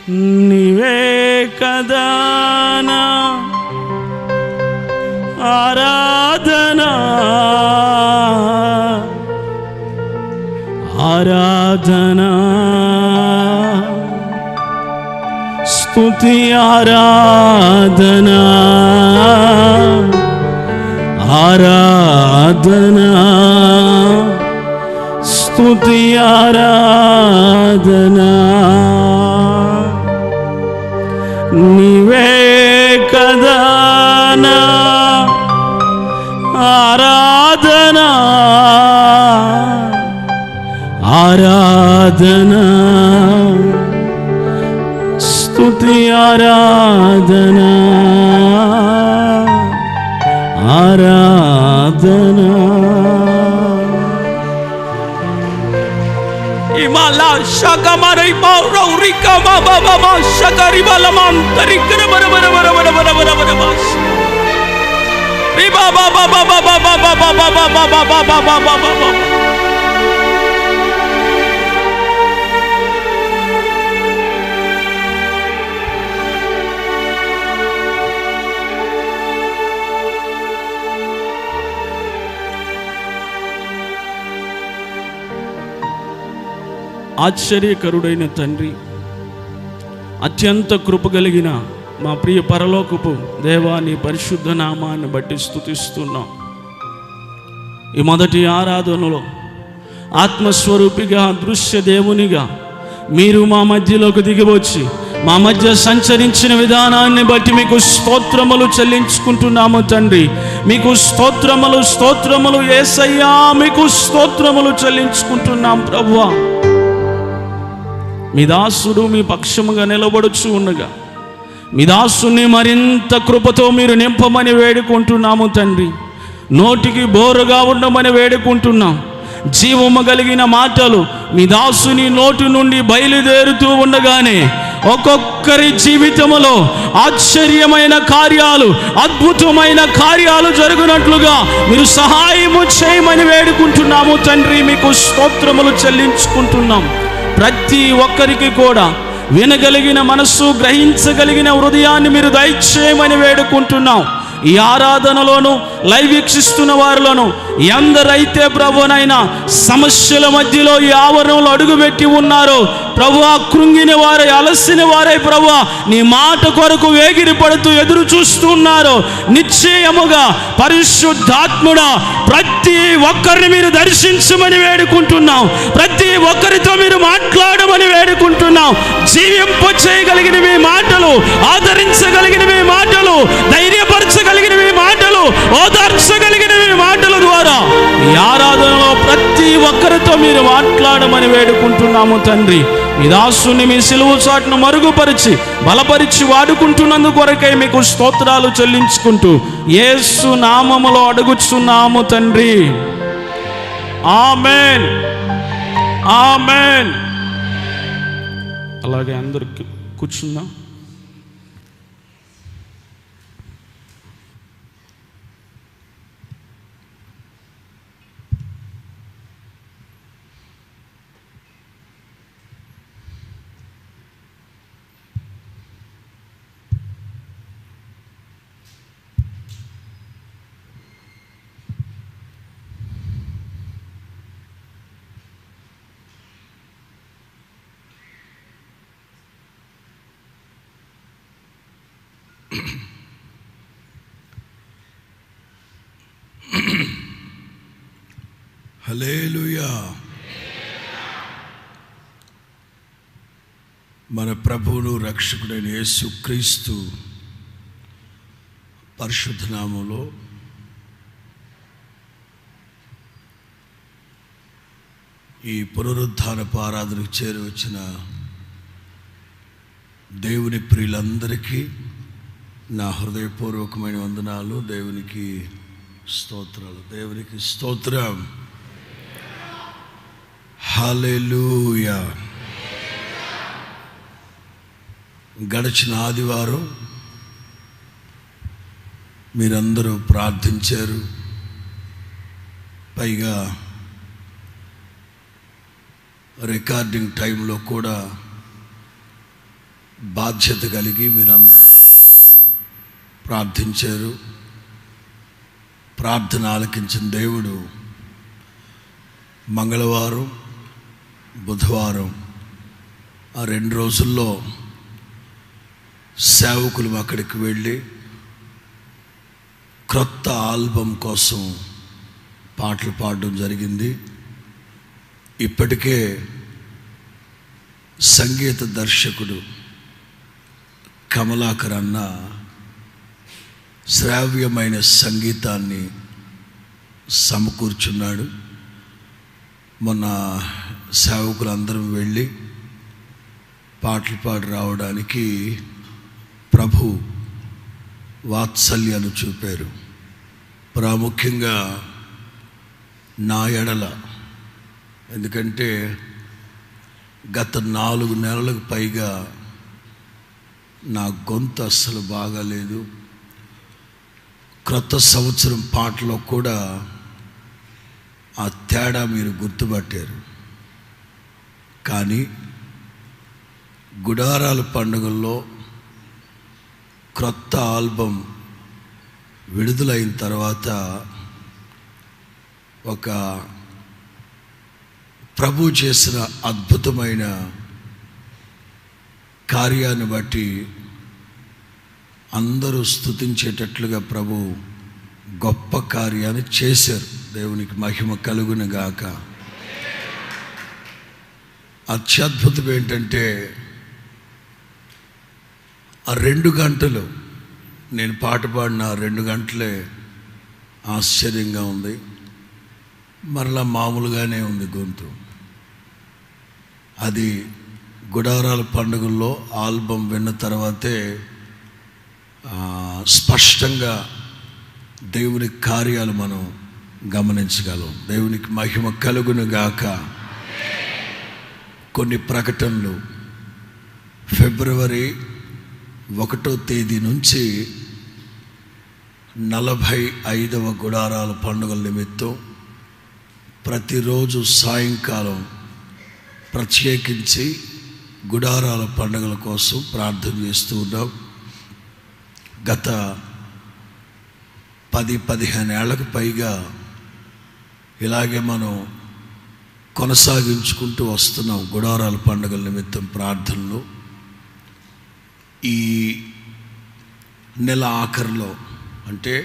నీవే కదా నా ఆరాధనా ఆరాధనా స్తుతి ఆరాధనా ఆరాధనా స్తుతి ఆరాధనా నీవే కదా నా ఆరాధనా ఆరాధనా స్తుతి ఆరాధనా ఆరాధనా ఇమాలా షకమరై పౌరౌ రికమా బాబా షకరిబలమాన్ తరికర బరబర బరబర బరబర బరబాష్ రి బాబా బాబా బాబా బాబా బాబా బాబా బాబా బాబా. ఆశ్చర్యకరుడైన తండ్రి, అత్యంత కృప కలిగిన మా ప్రియ పరలోకపు దేవా, నీ పరిశుద్ధ నామాన్ని బట్టి స్తుతిస్తున్నాం. ఈ మొదటి ఆరాధనలో ఆత్మస్వరూపిగా, దృశ్య దేవునిగా మీరు మా మధ్యలోకి దిగివచ్చి మా మధ్య సంచరించిన విధానాన్ని బట్టి మీకు స్తోత్రములు చెల్లించుకుంటున్నాము తండ్రి. మీకు స్తోత్రములు స్తోత్రములు యేసయ్యా, మీకు స్తోత్రములు చెల్లించుకుంటున్నాం ప్రభువా. మీ దాసుడు మీ పక్షముగా నిలబడుచు ఉండగా మీ దాసుని మరింత కృపతో మీరు నింపమని వేడుకుంటున్నాము తండ్రి. నోటికి బోరుగా ఉండమని వేడుకుంటున్నాం. జీవము కలిగిన మాటలు మీ దాసుని నోటి నుండి బయలుదేరుతూ ఉండగానే ఒక్కొక్కరి జీవితములో ఆశ్చర్యమైన కార్యాలు, అద్భుతమైన కార్యాలు జరుగునట్లుగా మీరు సహాయము చేయమని వేడుకుంటున్నాము తండ్రి. మీకు స్తోత్రములు చెల్లించుకుంటున్నాం. ప్రతి ఒక్కరికి కూడా వినగలిగిన మనస్సు, గ్రహించగలిగిన హృదయాన్ని మీరు దయచేయమని వేడుకుంటున్నాం. ఈ ఆరాధనలోను లైవ్ వీక్షిస్తున్న వారిలోను ఎందరైతే ప్రభునైనా సమస్యల మధ్యలో ఈ ఆవరణంలో అడుగుపెట్టి ఉన్నారో ప్రభువా, కృంగిన వారై, అలసిన వారై ప్రభువా, నీ మాట కొరకు వేగిరి పడుతూ ఎదురు చూస్తున్నారు. నిశ్చయముగా పరిశుద్ధాత్ముడా ప్రతి ఒక్కరిని మీరు దర్శించమని వేడుకుంటున్నాం. ప్రతి ఒక్కరితో మీరు మాట్లాడమని వేడుకుంటున్నాం. జీవింప చేయగలిగిన మీ మాటలు, ఆదరించగలిగిన మీ మాటలు, ధైర్యపరచగలిగిన మీ మాటలు, ఓదార్చగలిగిన మీ మాటల ద్వారా ఈ ఆరాధనలో ప్రతి ఒక్కరితో మీరు మాట్లాడమని వేడుకుంటున్నాము తండ్రి. మీ దాసుని మీ సిలువ చాటును మరుగుపరిచి బలపరిచి వాడుకుంటున్నందుకు కొరకై మీకు స్తోత్రాలు చెల్లించుకుంటూ యేసు నామములో అడుగుచున్నాము తండ్రి. ఆమేన్, ఆమేన్. అలాగే అందరూ కూర్చుందాం. హల్లెలూయా. మన ప్రభువును రక్షకుడైన యేసుక్రీస్తు పరిశుద్ధ నామములో ఈ పునరుద్ధానపు ఆరాధనకు చేరి వచ్చిన దేవుని ప్రియులందరికీ నా హృదయపూర్వకమైన వందనాలు. దేవునికి స్తోత్రాలు, దేవునికి స్తోత్రం. హల్లెలూయా. గడిచిన ఆదివారం మీరందరూ ప్రార్థించారు. పైగా రికార్డింగ్ టైంలో కూడా బాధ్యత కలిగి మీరందరూ ప్రార్థించారు. ప్రార్థన ఆలకించిన దేవుడు మంగళవారం, బుధవారం ఆ 2 రోజుల్లో సేవకులు అక్కడికి వెళ్ళి క్రొత్త ఆల్బమ్ కోసం పాటలు పాడడం జరిగింది. ఇప్పటికే సంగీత దర్శకుడు కమలాకర్ అన్న శ్రావ్యమైన సంగీతాన్ని సమకూర్చున్నాడు. మొన్న సేవకులందరం వెళ్ళి పాటలు పాడి రావడానికి ప్రభు వాత్సల్యాన్ని చూపారు. ప్రాముఖ్యంగా నా ఎడల, ఎందుకంటే గత 4 నెలలకు పైగా నా గొంతు అస్సలు బాగాలేదు. క్రొత్త సంవత్సరం పాటలో కూడా ఆ తేడా మీరు గుర్తుపట్టారు. కానీ గుడారాల పండుగల్లో క్రొత్త ఆల్బమ్ విడుదలైన తర్వాత ఒక ప్రభు చేసిన అద్భుతమైన కార్యాన్ని బట్టి అందరూ స్తుతించేటట్లుగా ప్రభు గొప్ప కార్యాన్ని చేశారు. దేవునికి మహిమ కలుగును గాక. అత్యద్భుతం ఏంటంటే ఆ 2 గంటలు నేను పాట పాడిన 2 గంటలే ఆశ్చర్యంగా ఉంది. మరలా మామూలుగానే ఉంది గొంతు. అది గుడారాల పండుగల్లో ఆల్బమ్ విన్న తర్వాతే స్పష్టంగా దేవుని కార్యాలు మనం గమనించగలం. దేవునికి మహిమ కలుగును గాక. కొన్ని ప్రకటనలు ఫిబ్రవరి 1వ తేదీ నుంచి 45వ గుడారాల పండుగల నిమిత్తం ప్రతిరోజు సాయంకాలం ప్రత్యేకించి గుడారాల పండుగల కోసం ప్రార్థన చేస్తూ ఉన్నాం. గత 10-15 ఏళ్లకు పైగా ఇలాగే మనం కొనసాగించుకుంటూ వస్తున్నాం గుడారాల పండుగల నిమిత్తం ప్రార్థనలు. ఈ నెల ఆఖరిలో అంటే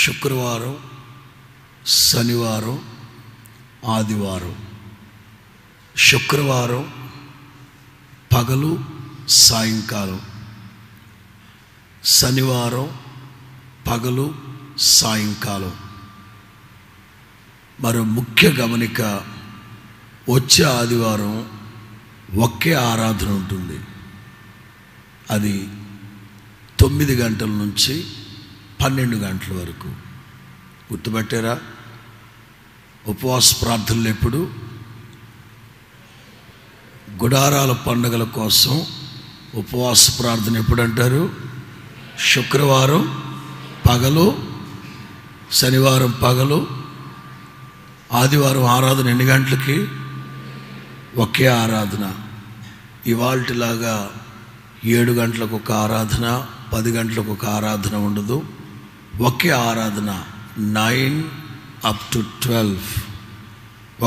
శుక్రవారం, శనివారం, ఆదివారం, శుక్రవారం పగలు సాయంకాలం, శనివారం పగలు సాయంకాలం. మరో ముఖ్య గమనిక, వచ్చే ఆదివారం ఒకే ఆరాధన ఉంటుంది. అది 9 గంటల నుంచి 12 గంటల వరకు. గుర్తుపట్టారా? ఉపవాస ప్రార్థనలు ఎప్పుడు? గుడారాల పండుగల కోసం ఉపవాస ప్రార్థన ఎప్పుడు అంటారు? శుక్రవారం పగలు, శనివారం పగలు, ఆదివారం ఆరాధన ఎన్ని గంటలకి? ఒకే ఆరాధన. ఇవాల్టిలాగా 7 గంటలకు ఒక ఆరాధన, 10 గంటలకు ఒక ఆరాధన ఉండదు. ఒకే ఆరాధన 9 up to 12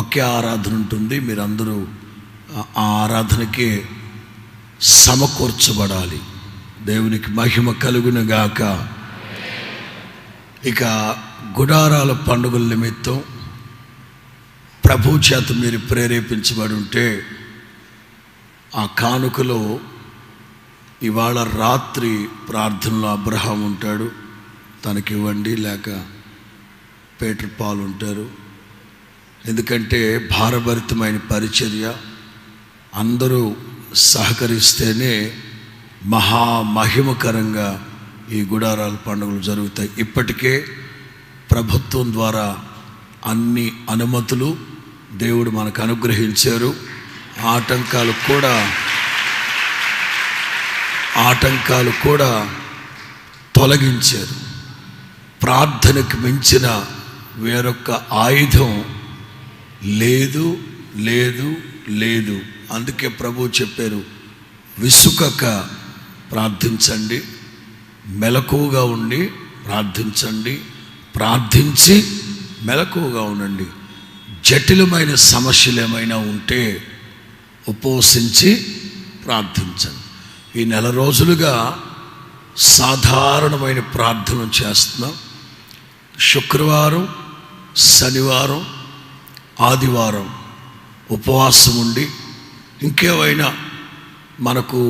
ఒకే ఆరాధన ఉంటుంది. మీరందరూ ఆ ఆరాధనకి సమకూర్చబడాలి. దేవునికి మహిమ కలుగును గాక. ఇక గుడారాల పండుగల నిమిత్తం ప్రభు చేత మీరు ప్రేరేపించబడి ఉంటే ఆ కానుకలో ఇవాళ రాత్రి ప్రార్థనలో అబ్రహాం ఉంటాడు, తనకి ఇవ్వండి. లేక పేటర్ పాల్ ఉంటారు. ఎందుకంటే భారభరితమైన పరిచర్య, అందరూ సహకరిస్తేనే మహామహిమకరంగా ఈ గుడారాల పండుగలు జరుగుతాయి. ఇప్పటికే ప్రభుత్వం ద్వారా అన్ని అనుమతులు దేవుడు మనకు అనుగ్రహించారు. ఆటంకాలు కూడా తొలగించారు. ప్రార్థనకు మించిన వేరొక ఆయుధం లేదు లేదు లేదు. అందుకే ప్రభు చెప్పారు, విసుకక ప్రార్థించండి, మెలకువగా ఉండి ప్రార్థించండి, ప్రార్థించి మెలకువగా ఉండండి. జటిలమైన సమస్యలు ఏమైనా ఉంటే ఉపవసించి ప్రార్థించండి. ఈ నెల రోజులుగా సాధారణమైన ప్రార్థన చేస్తున్నాం. శుక్రవారం, శనివారం, ఆదివారం ఉపవాసం ఉండి ఇంకేమైనా మనకు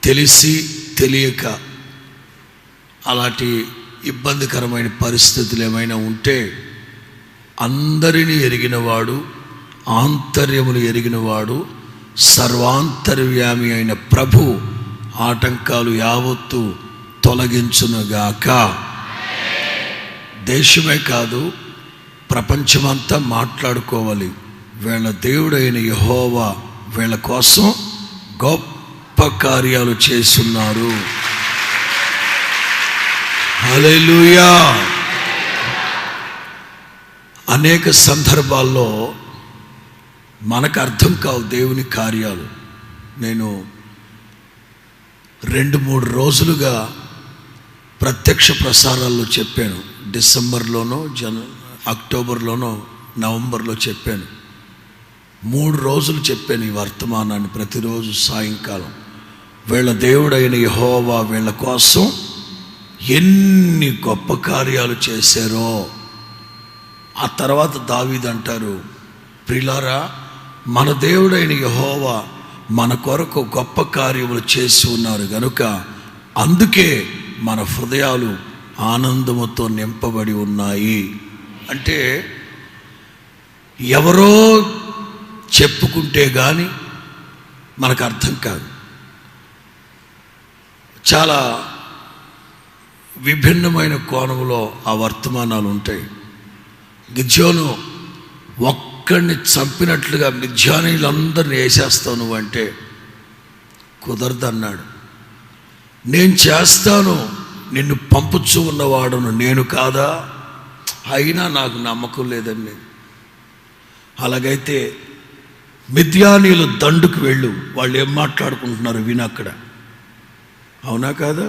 తెలిసి తెలియక అలాంటి ఇబ్బందికరమైన పరిస్థితులు ఏమైనా ఉంటే అందరినీ ఎరిగినవాడు, ఆంతర్యములు ఎరిగినవాడు, సర్వాంతర్యామి అయిన ప్రభు ఆటంకాలు యావత్తు తొలగించునుగాక. దేశమే కాదు, ప్రపంచమంతా మాట్లాడుకోవాలి, వీళ్ళ దేవుడైన యెహోవా వీళ్ళ కోసం గొప్ప కార్యాలు చేస్తున్నారు. హల్లెలూయా. అనేక సందర్భాల్లో మనకు అర్థం కావు దేవుని కార్యాలు. నేను 2-3 రోజులుగా ప్రత్యక్ష ప్రసారాల్లో చెప్పాను. డిసెంబర్లోనో అక్టోబర్లోనో నవంబర్లో చెప్పాను. 3 రోజులు చెప్పాను ఈ వర్తమానాన్ని. ప్రతిరోజు సాయంకాలం వీళ్ళ దేవుడైన యెహోవా వీళ్ళ కోసం ఎన్ని గొప్ప కార్యాలు చేశారో. ఆ తర్వాత దావీదు అంటారు, ప్రియులారా, మన దేవుడైన యెహోవా మన కొరకు గొప్ప కార్యములు చేసి ఉన్నారు గనుక అందుకే మన హృదయాలు ఆనందముతో నింపబడి ఉన్నాయి. అంటే ఎవరో చెప్పుకుంటే కానీ మనకు అర్థం కాదు. చాలా విభిన్నమైన కోణంలో ఆ వర్తమానాలు ఉంటాయి. గిద్యోను ఒక్కడిని చంపినట్లుగా మిద్యానీయులందరినీ వేసేస్తావు నువ్వంటే కుదరదన్నాడు. నేను చేస్తాను, నిన్ను పంపుచూ ఉన్నవాడును నేను కాదా? అయినా నాకు నమ్మకం లేదండి. అలాగైతే మిద్యానీయులు దండుకు వెళ్ళు, వాళ్ళు ఏం మాట్లాడుకుంటున్నారు వినక్కడ, అవునా కాదా?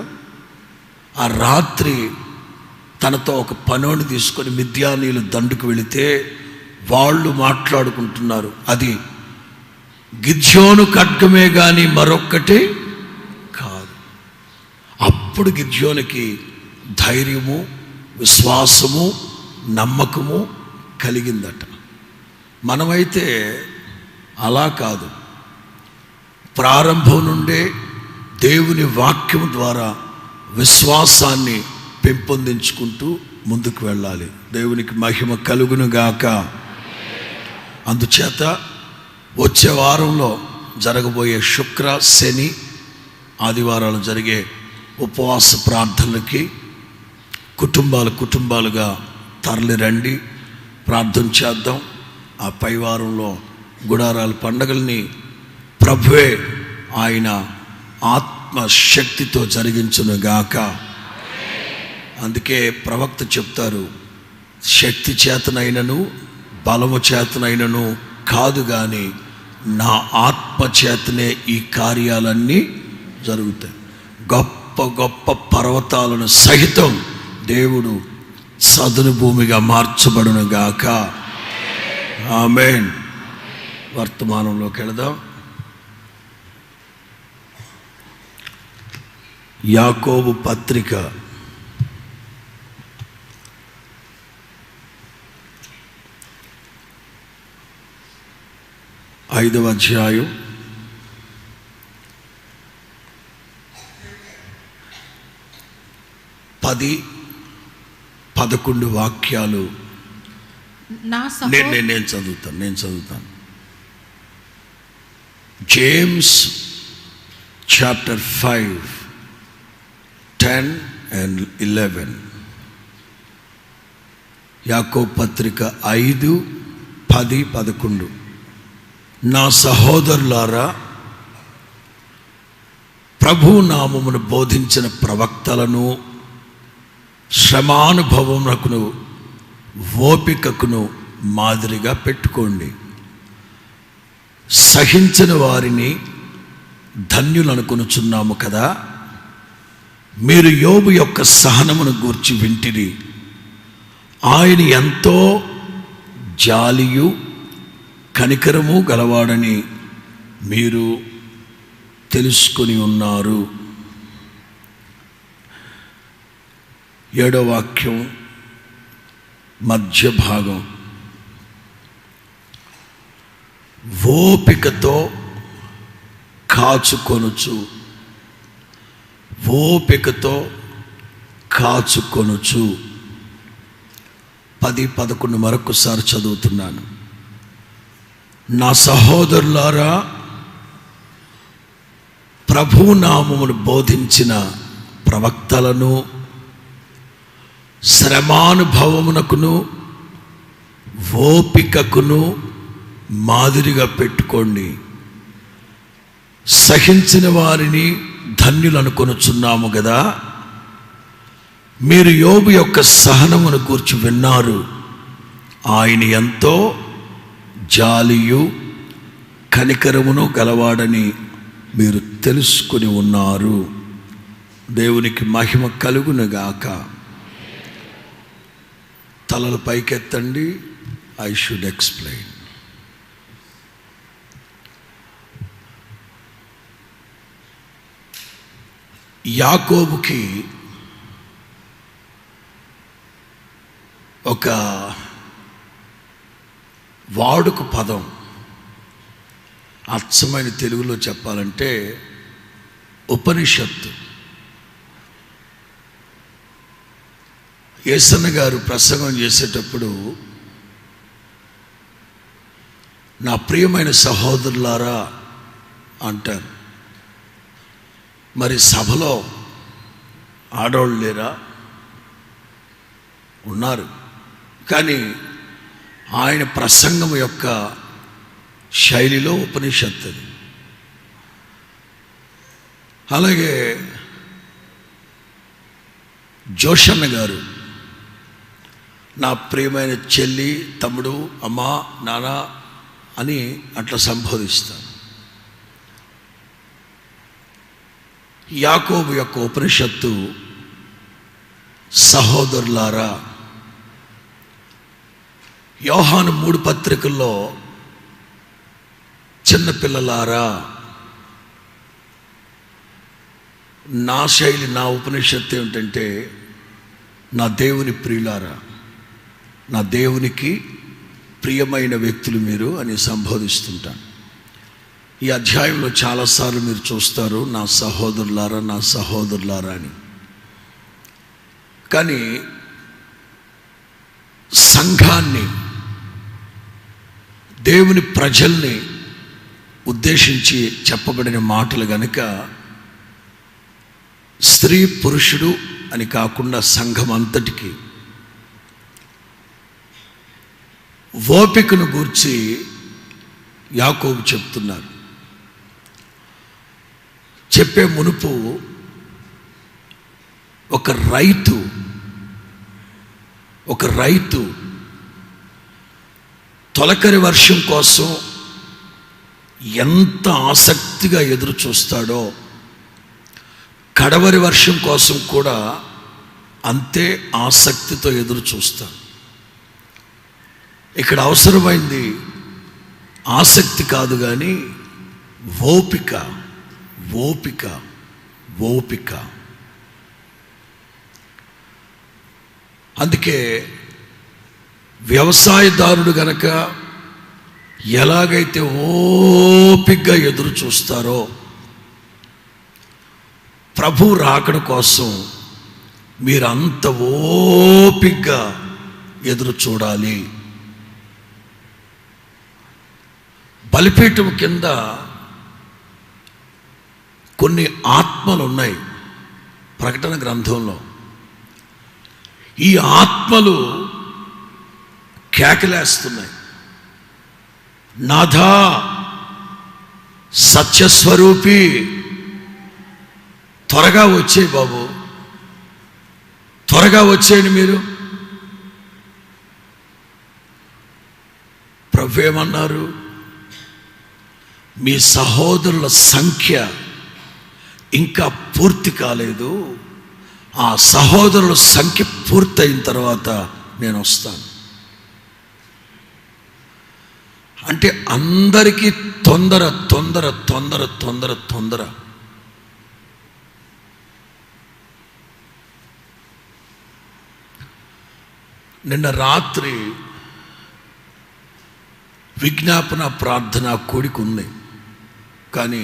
ఆ రాత్రి తనతో ఒక పనోని తీసుకొని మిద్యానీయులు దండుకు వెళితే వాళ్ళు మాట్లాడుకుంటున్నారు, అది గిద్యోను ఖడ్గమే కానీ మరొక్కటి కాదు. అప్పుడు గిద్యోనికి ధైర్యము, విశ్వాసము, నమ్మకము కలిగిందట. మనమైతే అలా కాదు. ప్రారంభం నుండే దేవుని వాక్యం ద్వారా విశ్వాసాన్ని పెంపొందించుకుంటూ ముందుకు వెళ్ళాలి. దేవునికి మహిమ కలుగునుగాక. అందుచేత వచ్చే వారంలో జరగబోయే శుక్ర, శని, ఆదివారాలు జరిగే ఉపవాస ప్రార్థనలకి కుటుంబాలుగా తరలి రండి, ప్రార్థన చేద్దాం. ఆ పై వారంలో గుడారాల పండగల్ని ప్రభువే ఆయన ఆత్మశక్తితో జరిగించునుగాక. అందుకే ప్రవక్త చెప్తారు, శక్తి చేతనైనను బలము చేతనైనను కాదు కానీ నా ఆత్మ చేతనే ఈ కార్యాలన్నీ జరుగుతాయి. గొప్ప గొప్ప పర్వతాలను సహితం దేవుడు సదును భూమిగా మార్చబడునుగాక. ఆమేన్. వర్తమానంలోకి వెళదాం. యాకోబు పత్రిక 5వ అధ్యాయం 10-11 వాక్యాలు నేను చదువుతాను. James chapter 5:10-11. యాకోబు పత్రిక 5:10-11. నా సహోదరులారా, ప్రభు నామమును బోధించిన ప్రవక్తలను శ్రమానుభవమునకును ఓపికకును మాదిరిగా పెట్టుకోండి. సహించిన వారిని ధన్యులు అనుకొనుచున్నాము కదా. మీరు యోబు యొక్క సహనమును గూర్చి వింటిరి. ఆయన ఎంతో జాలియు కనికరము గలవాడని మీరు తెలుసుకొని ఉన్నారు. 7వ వాక్యం మధ్య భాగం. ఓపికతో కాచుకొనుచు, ఓపికతో కాచుకొనుచు. 10, 11 మరొకసారి చదువుతున్నాను. నా సహోదరులారా, ప్రభువు నామమును బోధించిన ప్రవక్తలను శ్రమానుభవమునకును ఓపికకును మాదిరిగా పెట్టుకోండి. సహించిన వారిని ధన్యులు అనుకొనుచున్నాము కదా. మీరు యోబు యొక్క సహనమును గూర్చి విన్నారు. ఆయన ఎంతో జాలియు కనికరమును గలవాడని మీరు తెలుసుకుని ఉన్నారు. దేవునికి మహిమ కలుగునుగాక. తలలు పైకెత్తండి. I should explain. యాకోబుకి ఒక వాడుక పదం, అచ్చమైన తెలుగులో చెప్పాలంటే ఉపనిషత్తు. యేసన్న గారు ప్రసంగం చేసేటప్పుడు, నా ప్రియమైన సహోదరులారా అంటారు. మరి సభలో ఆడవాళ్ళు లేరా? ఉన్నారు. కానీ ఆయన ప్రసంగం యొక్క శైలిలో ఉపనిషత్తు అది. అలాగే జోషన్న గారు, నా ప్రియమైన చెల్లి, తమ్ముడు, అమ్మ, నాన్న అని అట్లా సంబోధిస్తాను. యాకోబు యొక్క ఉపనిషత్తు సహోదరులారా. యోహాను 3 పత్రికల్లో చిన్నపిల్లలారా. నా శైలి, నా ఉపనిషత్తు ఏమిటంటే, నా దేవుని ప్రియులారా, నా దేవునికి ప్రియమైన వ్యక్తులు మీరు అని సంబోధిస్తుంటాను. ఈ అధ్యాయంలో చాలాసార్లు మీరు చూస్తారు, నా సహోదరులారా, నా సహోదరులారా అని. కానీ సంఘాన్ని, దేవుని ప్రజల్ని ఉద్దేశించి చెప్పబడిన మాటలు గనుక స్త్రీ పురుషుడు అని కాకుండా సంఘం అంతటికి ఓపికను గూర్చి యాకోబు చెప్తున్నారు. చెప్పే మునుపు ఒక రైతు తొలకరి వర్షం కోసం ఎంత ఆసక్తిగా ఎదురు చూస్తాడో, కడవరి వర్షం కోసం కూడా అంతే ఆసక్తితో ఎదురు చూస్తాడు. ఇక్కడ అవసరమైంది ఆసక్తి కాదు కానీ ఓపిక. అందుకే వ్యవసాయదారుడు గనక ఎలాగైతే ఓపికగా ఎదురు చూస్తారో, ప్రభు రాకడ కోసం మీరంత ఓపికగా ఎదురు చూడాలి. బలిపీఠం కింద కొన్ని ఆత్మలు ఉన్నాయి ప్రకటన గ్రంథంలో. ఈ ఆత్మలు కేకలేస్తున్నాయి, నాథా సత్యస్వరూపి, త్వరగా వచ్చేయి బాబు, త్వరగా వచ్చేయండి మీరు. ప్రభు ఏమన్నారు? మీ సహోదరుల సంఖ్య ఇంకా పూర్తి కాలేదు, ఆ సహోదరుల సంఖ్య పూర్తయిన తర్వాత నేను వస్తాను. అంటే అందరికీ తొందర తొందర తొందర తొందర తొందర. నిన్న రాత్రి విజ్ఞాపన ప్రార్థన కూడిక ఉంది, కానీ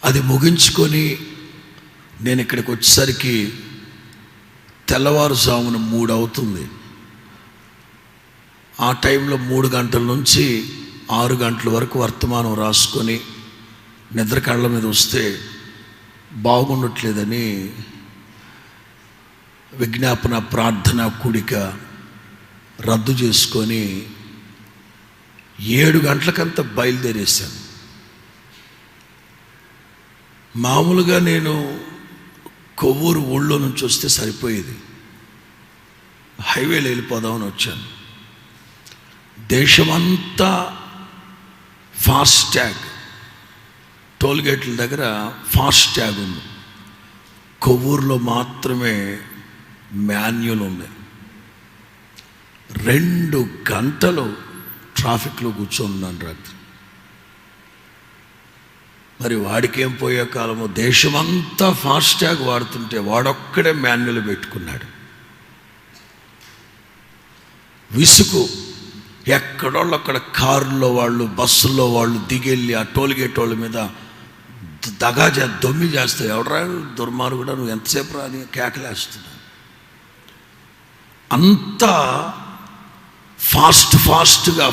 అది ముగించుకొని నేను ఇక్కడికి వచ్చేసరికి తెల్లవారుజామున 3 అవుతుంది. ఆ టైంలో 3 గంటల నుంచి 6 గంటల వరకు వర్తమానం రాసుకొని నిద్ర కళ్ళ మీద వస్తే బాగుండట్లేదని విజ్ఞాపన ప్రార్థన కూడిక రద్దు చేసుకొని 7 గంటలకంతా బయలుదేరేశాను. మామూలుగా నేను కొవ్వూరు ఊళ్ళో నుంచి వస్తే సరిపోయేది, హైవేలో వెళ్ళిపోదామని వచ్చాను. దేశమంతా ఫాస్టాగ్, టోల్గేట్ల దగ్గర ఫాస్టాగ్ ఉంది. కొవ్వూరులో మాత్రమే మాన్యువల్ ఉంది. 2 గంటలు ట్రాఫిక్లో కూర్చొని ఉన్నాను రాత్రి. మరి వాడికేం పోయే కాలమో, దేశమంతా ఫాస్టాగ్ వాడుతుంటే వాడొక్కడే మాన్యువల్ పెట్టుకున్నాడు. విసుగు. ఎక్కడోళ్ళు అక్కడ కారుల్లో వాళ్ళు, బస్సుల్లో వాళ్ళు దిగెళ్ళి ఆ టోల్గేట్ వాళ్ళ మీద దొమ్మి చేస్తే, ఎవడరా దుర్మార్గుడా నువ్వు ఎంతసేపు రాని కేకలేస్తున్నా. అంతా ఫాస్ట్గా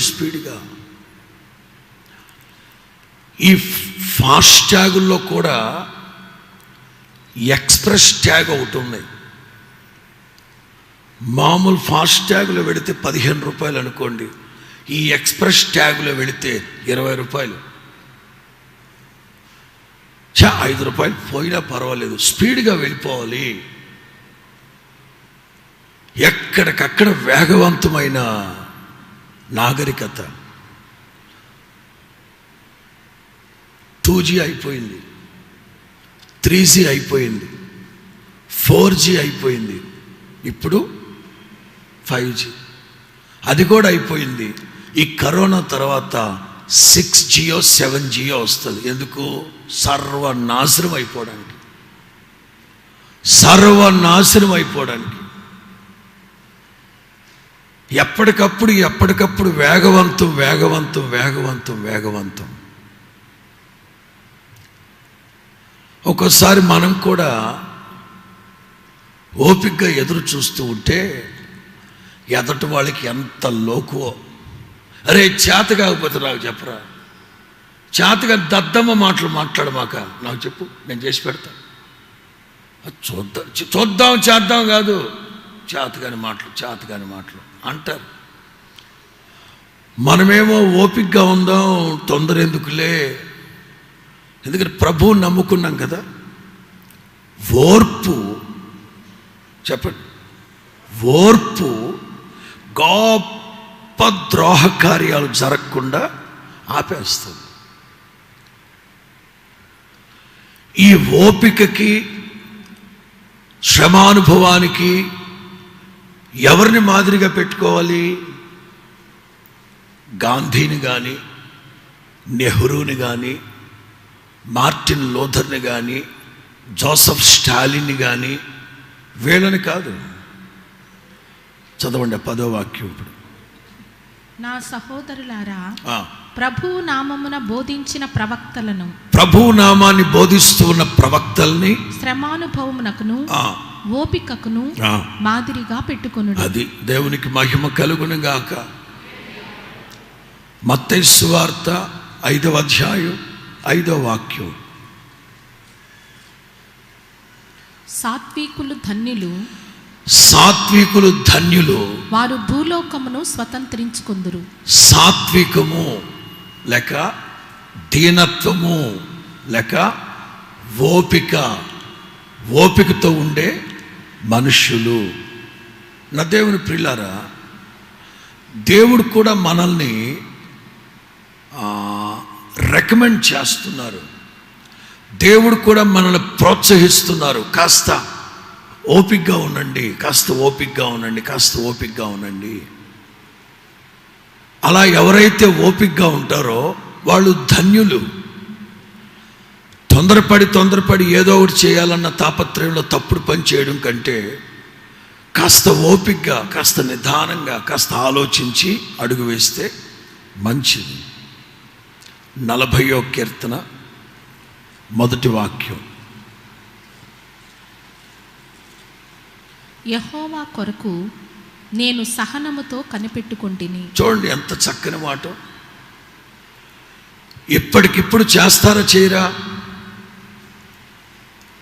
స్పీడ్గా. ఈ ఫాస్టాగుల్లో కూడా ఎక్స్ప్రెస్ ట్యాగ్ ఒకటి ఉంది. మామూలు ఫాస్టాగ్లో వెళితే 15 రూపాయలు అనుకోండి, ఈ ఎక్స్ప్రెస్ ట్యాగ్లో వెళితే 20 రూపాయలు. 5 రూపాయలు పోయినా పర్వాలేదు, స్పీడ్గా వెళ్ళిపోవాలి. ఎక్కడికక్కడ వేగవంతమైన నాగరికత. 2G అయిపోయింది, 3G అయిపోయింది, 4G అయిపోయింది, ఇప్పుడు 5G. అది కూడా అయిపోయింది. ఈ కరోనా తర్వాత 6Gయో 7Gయో వస్తుంది. ఎందుకు? సర్వనాశనం అయిపోవడానికి. ఎప్పటికప్పుడు వేగవంతం. ఒక్కోసారి మనం కూడా ఓపికగా ఎదురు చూస్తూ ఉంటే ఎదటి వాళ్ళకి ఎంత లోకువో. అరే చేత కాకపోతే నాకు చెప్పరా, చేతగా దద్దమ్మ మాటలు మాట్లాడమాక, నాకు చెప్పు, నేను చేసి పెడతా. చేద్దాం కాదు, చేతగాని మాటలు అంటారు. మనమేమో ఓపికగా ఉందాం, తొందర ఎందుకులే, ఎందుకంటే ప్రభువుని నమ్ముకున్నాం కదా. ఓర్పు గొప్ప ద్రోహ కార్యాలు జరగకుండా ఆపేస్తుంది. ఈ ఓపికకి, శ్రమానుభవానికి ఎవరిని మాదిరిగా పెట్టుకోవాలి? గాంధీని కానీ, నెహ్రూని కానీ, మార్టిన్ లూథర్ని కానీ, జోసెఫ్ స్టాలిన్ని కానీ, వీళ్ళని కాదు. చదవండి 10వ వాక్యం. ఇప్పుడు నా సహోదరులారా, ప్రభువు నామమున బోధించిన ప్రవక్తలను, ప్రభువు నామాన్ని బోధిస్తూ ఉన్న ప్రవక్తల్ని శ్రమానుభవమునకును ఓపికకును మాదిరిగా పెట్టుకొనుడి. అది దేవునికి మహిమ కలుగును గాక. మత్తయి సువార్త 5వ అధ్యాయం 5వ వాక్యం. సాత్వికులు ధన్యులు, వారు భూలోకమును స్వతంత్రించుకొందురు. సాత్వికము లేక దీనత్వము లేక ఓపికతో ఉండే మనుష్యులు. నా దేవుని ప్రియులారా, దేవుడు కూడా మనల్ని రికమెండ్ చేస్తున్నారు. దేవుడు కూడా మనల్ని ప్రోత్సహిస్తున్నారు. కాస్త ఓపికగా ఉండండి, కాస్త ఓపికగా ఉండండి, కాస్త ఓపికగా ఉండండి. అలా ఎవరైతే ఓపికగా ఉంటారో వాళ్ళు ధన్యులు. తొందరపడి ఏదో ఒకటి చేయాలన్న తాపత్రయంలో తప్పుడు పని చేయడం కంటే కాస్త ఓపికగా, కాస్త నిదానంగా, కాస్త ఆలోచించి అడుగు వేస్తే మంచిది. 40వ కీర్తన మొదటి వాక్యం. యెహోవా కొరకు నేను సహనముతో కనిపెట్టుకొంటిని. చూడండి ఎంత చక్కని మాట. ఇప్పటికిప్పుడు చేస్తారా చేయరా,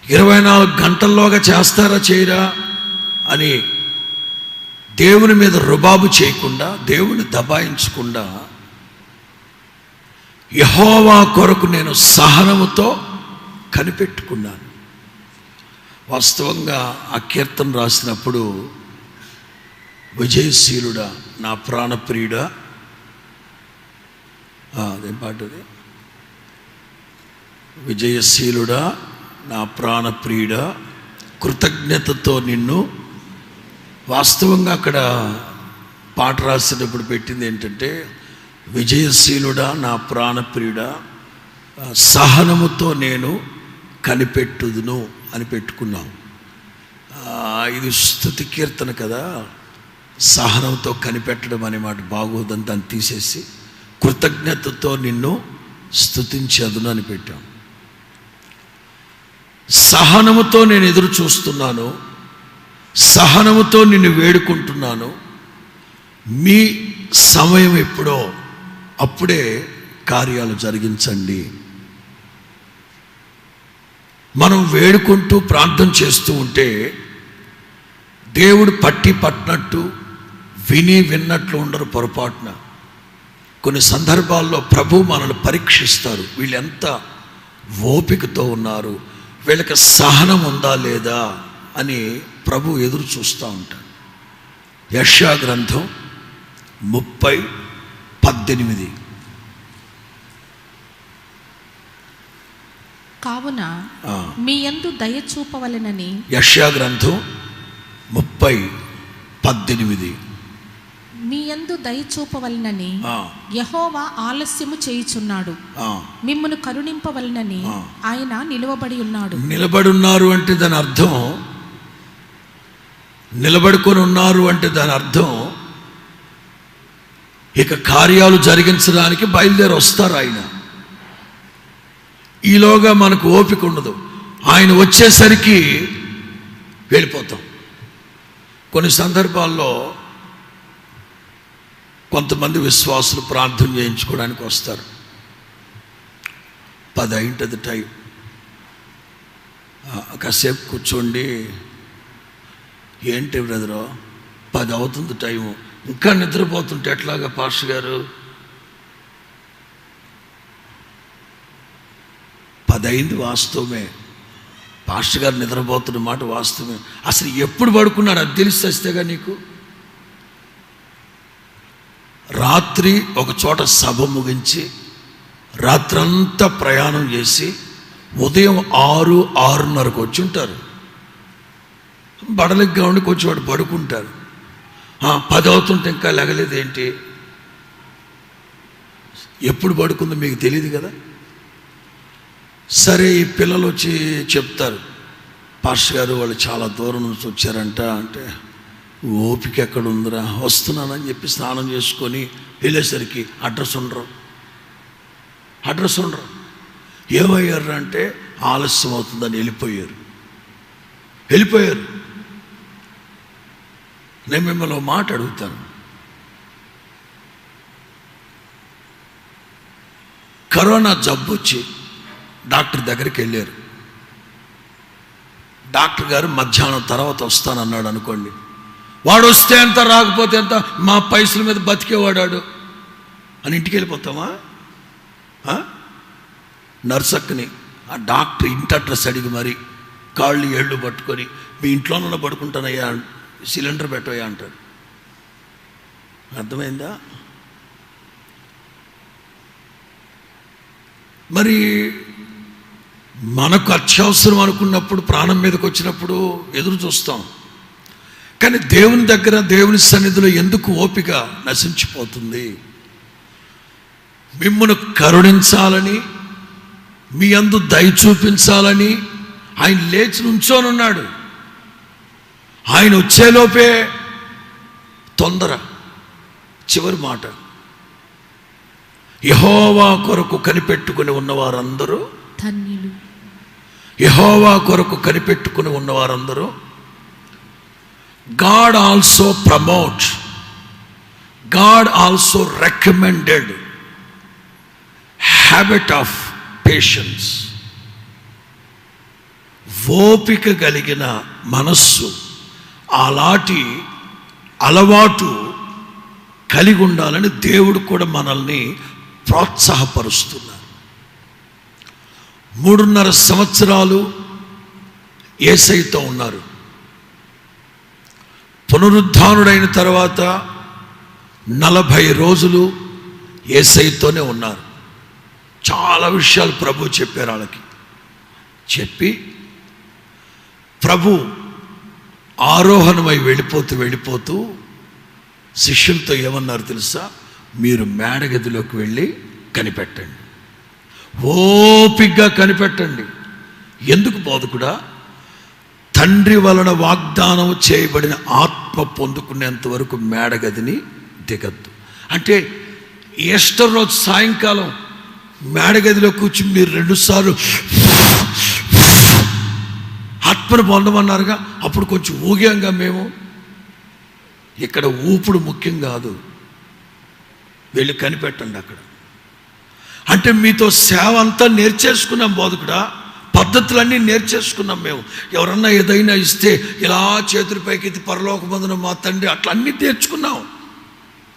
24 గంటల్లోగా చేస్తారా చేయరా అని దేవుని మీద రుబాబు చేయకుండా, దేవుని దబాయించకుండా, యెహోవా కొరకు నేను సహనముతో కనిపెట్టుకున్నాను. వాస్తవంగా ఆ కీర్తన రాసినప్పుడు విజయశీలుడా నా ప్రాణప్రియుడా, అదేం పాటది, విజయశీలుడా నా ప్రాణప్రియుడా కృతజ్ఞతతో నిన్ను. వాస్తవంగా అక్కడ పాట రాసేటప్పుడు పెట్టింది ఏంటంటే, విజయశీలుడా నా ప్రాణప్రియుడా సహనముతో నేను కనిపెట్టుదును అని పెట్టుకున్నాం. ఇది స్తుతి కీర్తన కదా, సహనంతో కనిపెట్టడం అనే మాట బాగోదని దాన్ని తీసేసి కృతజ్ఞతతో నిన్ను స్తుతించదును అని పెట్టాం. సహనముతో నేను ఎదురు చూస్తున్నాను, సహనముతో నిన్ను వేడుకుంటున్నాను. మీ సమయం ఎప్పుడో అప్పుడే కార్యాలు జరిగించండి. మనం వేడుకుంటూ ప్రార్థన చేస్తూ ఉంటే దేవుడు పట్టినట్టు విన్నట్లు ఉండరు పొరపాటున. కొన్ని సందర్భాల్లో ప్రభు మనల్ని పరీక్షిస్తారు. వీళ్ళు ఎంత ఓపికతో ఉన్నారు, వీళ్ళకి సహనం ఉందా లేదా అని ప్రభు ఎదురు చూస్తూ ఉంటాడు. యెషయా గ్రంథం 30:18. కావున మీ యందు దయ చూపవలెనని. యెషయా గ్రంథం 30:18. మీ యందు దయ చూపవలెనని యెహోవా ఆలస్యము చేయుచున్నాడు, మిమ్మును కరుణింపవలెనని ఆయన నిలువబడి ఉన్నాడు. నిలబడున్నారు అంటే దాని అర్థం, నిలబడుకొని ఉన్నారు అంటే దాని అర్థం ఇక కార్యాలు జరిగించడానికి బయలుదేరి వస్తారు ఆయన. ఈలోగా మనకు ఓపిక ఉండదు. ఆయన వచ్చేసరికి వెళ్ళిపోతాం. కొన్ని సందర్భాల్లో కొంతమంది విశ్వాసులు ప్రార్థన చేయించుకోవడానికి వస్తారు. 10 అయింటది టైం, కాసేపు కూర్చోండి. ఏంటి బ్రదరు 10 అవుతుంది టైము, ఇంకా నిద్రపోతుంటే ఎట్లాగా పాస్టర్ గారు? 10 అయింది వాస్తవమే, పాస్టర్ గారు నిద్రపోతున్న మాట వాస్తవమే. అసలు ఎప్పుడు పడుకున్నాడు అది తెలిసి వస్తేగా నీకు. రాత్రి ఒక చోట సభ ముగించి రాత్రంతా ప్రయాణం చేసి ఉదయం 6-6:30కు వచ్చి ఉంటారు. బడలిగ్గా ఉండి కొంచెం వాడు పడుకుంటారు. 10 అవుతుంటే ఇంకా లెగలేదు ఏంటి? ఎప్పుడు పడుకుందో మీకు తెలియదు కదా. సరే ఈ పిల్లలు వచ్చి చెప్తారు, పాస్టర్ గారు వాళ్ళు చాలా దూరం నుంచి వచ్చారంట. అంటే ఓపిక ఎక్కడ ఉందిరా, వస్తున్నానని చెప్పి స్నానం చేసుకొని వెళ్ళేసరికి అడ్రస్ ఉండరు. ఏమయ్యారు అంటే ఆలస్యం అవుతుందని వెళ్ళిపోయారు. నేను మిమ్మల్ని మాట అడుగుతాను, కరోనా జబ్బు వచ్చి డాక్టర్ దగ్గరికి వెళ్ళారు. డాక్టర్ గారు మధ్యాహ్నం తర్వాత వస్తానన్నాడు అనుకోండి. వాడు వస్తే ఎంత, రాకపోతే ఎంత, మా పైసల మీద బతికేవాడాడు అని ఇంటికి వెళ్ళిపోతామా? నర్సక్కని ఆ డాక్టర్ ఇంటి అడ్రస్ అడిగి మరి కాళ్ళు ఏళ్ళు పట్టుకొని మీ ఇంట్లోనే పడుకుంటానయ్యా, సిలిండర్ పెట్టవయ్యా అంటాడు. అర్థమైందా? మరి మనకు అత్యవసరం అనుకున్నప్పుడు, ప్రాణం మీదకి వచ్చినప్పుడు ఎదురు చూస్తాం. కానీ దేవుని దగ్గర, దేవుని సన్నిధిలో ఎందుకు ఓపిక నశించిపోతుంది? మిమ్మును కరుణించాలని, మీ యందు దయ చూపించాలని ఆయన లేచి నుంచోనున్నాడు. ఆయన వచ్చేలోపే తొందర. చివరి మాట, యెహోవా కొరకు కనిపెట్టుకుని ఉన్నవారందరూ ధన్యులు. యెహోవా కొరకు కనిపెట్టుకుని ఉన్నవారందరూ. God also promotes, God also recommended habit of patience. ఓపిక కలిగిన మనస్సు, అలాంటి అలవాటు కలిగి ఉండాలని దేవుడు కూడా మనల్ని ప్రోత్సాహపరుస్తున్నారు. 3.5 సంవత్సరాలు యేసయ్యతో ఉన్నారు. పునరుద్ధానుడైన తర్వాత 40 రోజులు యేసయ్యతోనే ఉన్నారు. చాలా విషయాలు ప్రభు చెప్పారు వాళ్ళకి. చెప్పి ప్రభు ఆరోహణమై వెళ్ళిపోతూ శిష్యులతో ఏమన్నారు తెలుసా? మీరు మేడగదిలోకి వెళ్ళి కనిపెట్టండి, ఓపిగ్గా కనిపెట్టండి. ఎందుకు బోధకుడా? తండ్రి వలన వాగ్దానం చేయబడిన ఆత్మ పొందుకునేంత వరకు మేడగదిని దిగద్దు. అంటే ఈస్టర్ రోజు సాయంకాలం మేడగదిలో కూర్చుని మీరు 2 సార్లు ఆత్మను పొందమన్నారుగా, అప్పుడు కొంచెం ఊగాంగా మేము. ఇక్కడ ఊపుడు ముఖ్యం కాదు, వెళ్ళి కనిపెట్టండి అక్కడ. అంటే మీతో సేవ అంతా నేర్చేసుకున్నాం బోధకుడా, పద్ధతులన్నీ నేర్చేసుకున్నాం మేము. ఎవరన్నా ఏదైనా ఇస్తే ఇలా చేతుల పైకి ఎత్తి పరలోకమందున మా తండ్రి, అట్లా అన్నీ నేర్చుకున్నాం,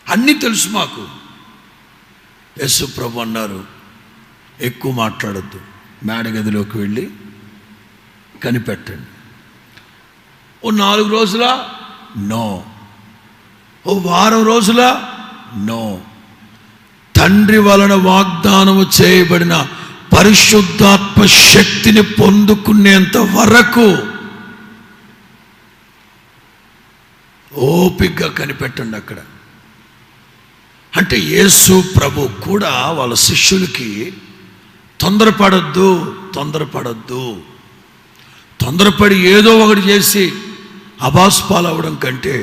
అన్నీ తెలుసు మాకు. యేసు ప్రభు అన్నారు, ఎక్కువ మాట్లాడద్దు, మేడగదిలోకి వెళ్ళి కనిపెట్టండి. ఓ 4 రోజుల నో, ఓ వారం రోజుల నో. తండ్రి వలన వాగ్దానము చేయబడిన పరిశుద్ధాత్మ శక్తిని పొందుకునేంత వరకు ఓపికగా కనిపెట్టండి అక్కడ. అంటే యేసు ప్రభు కూడా వాళ్ళ శిష్యులకి తొందరపడి ఏదో ఒకటి చేసి అబాస్పాలు అవ్వడం కంటే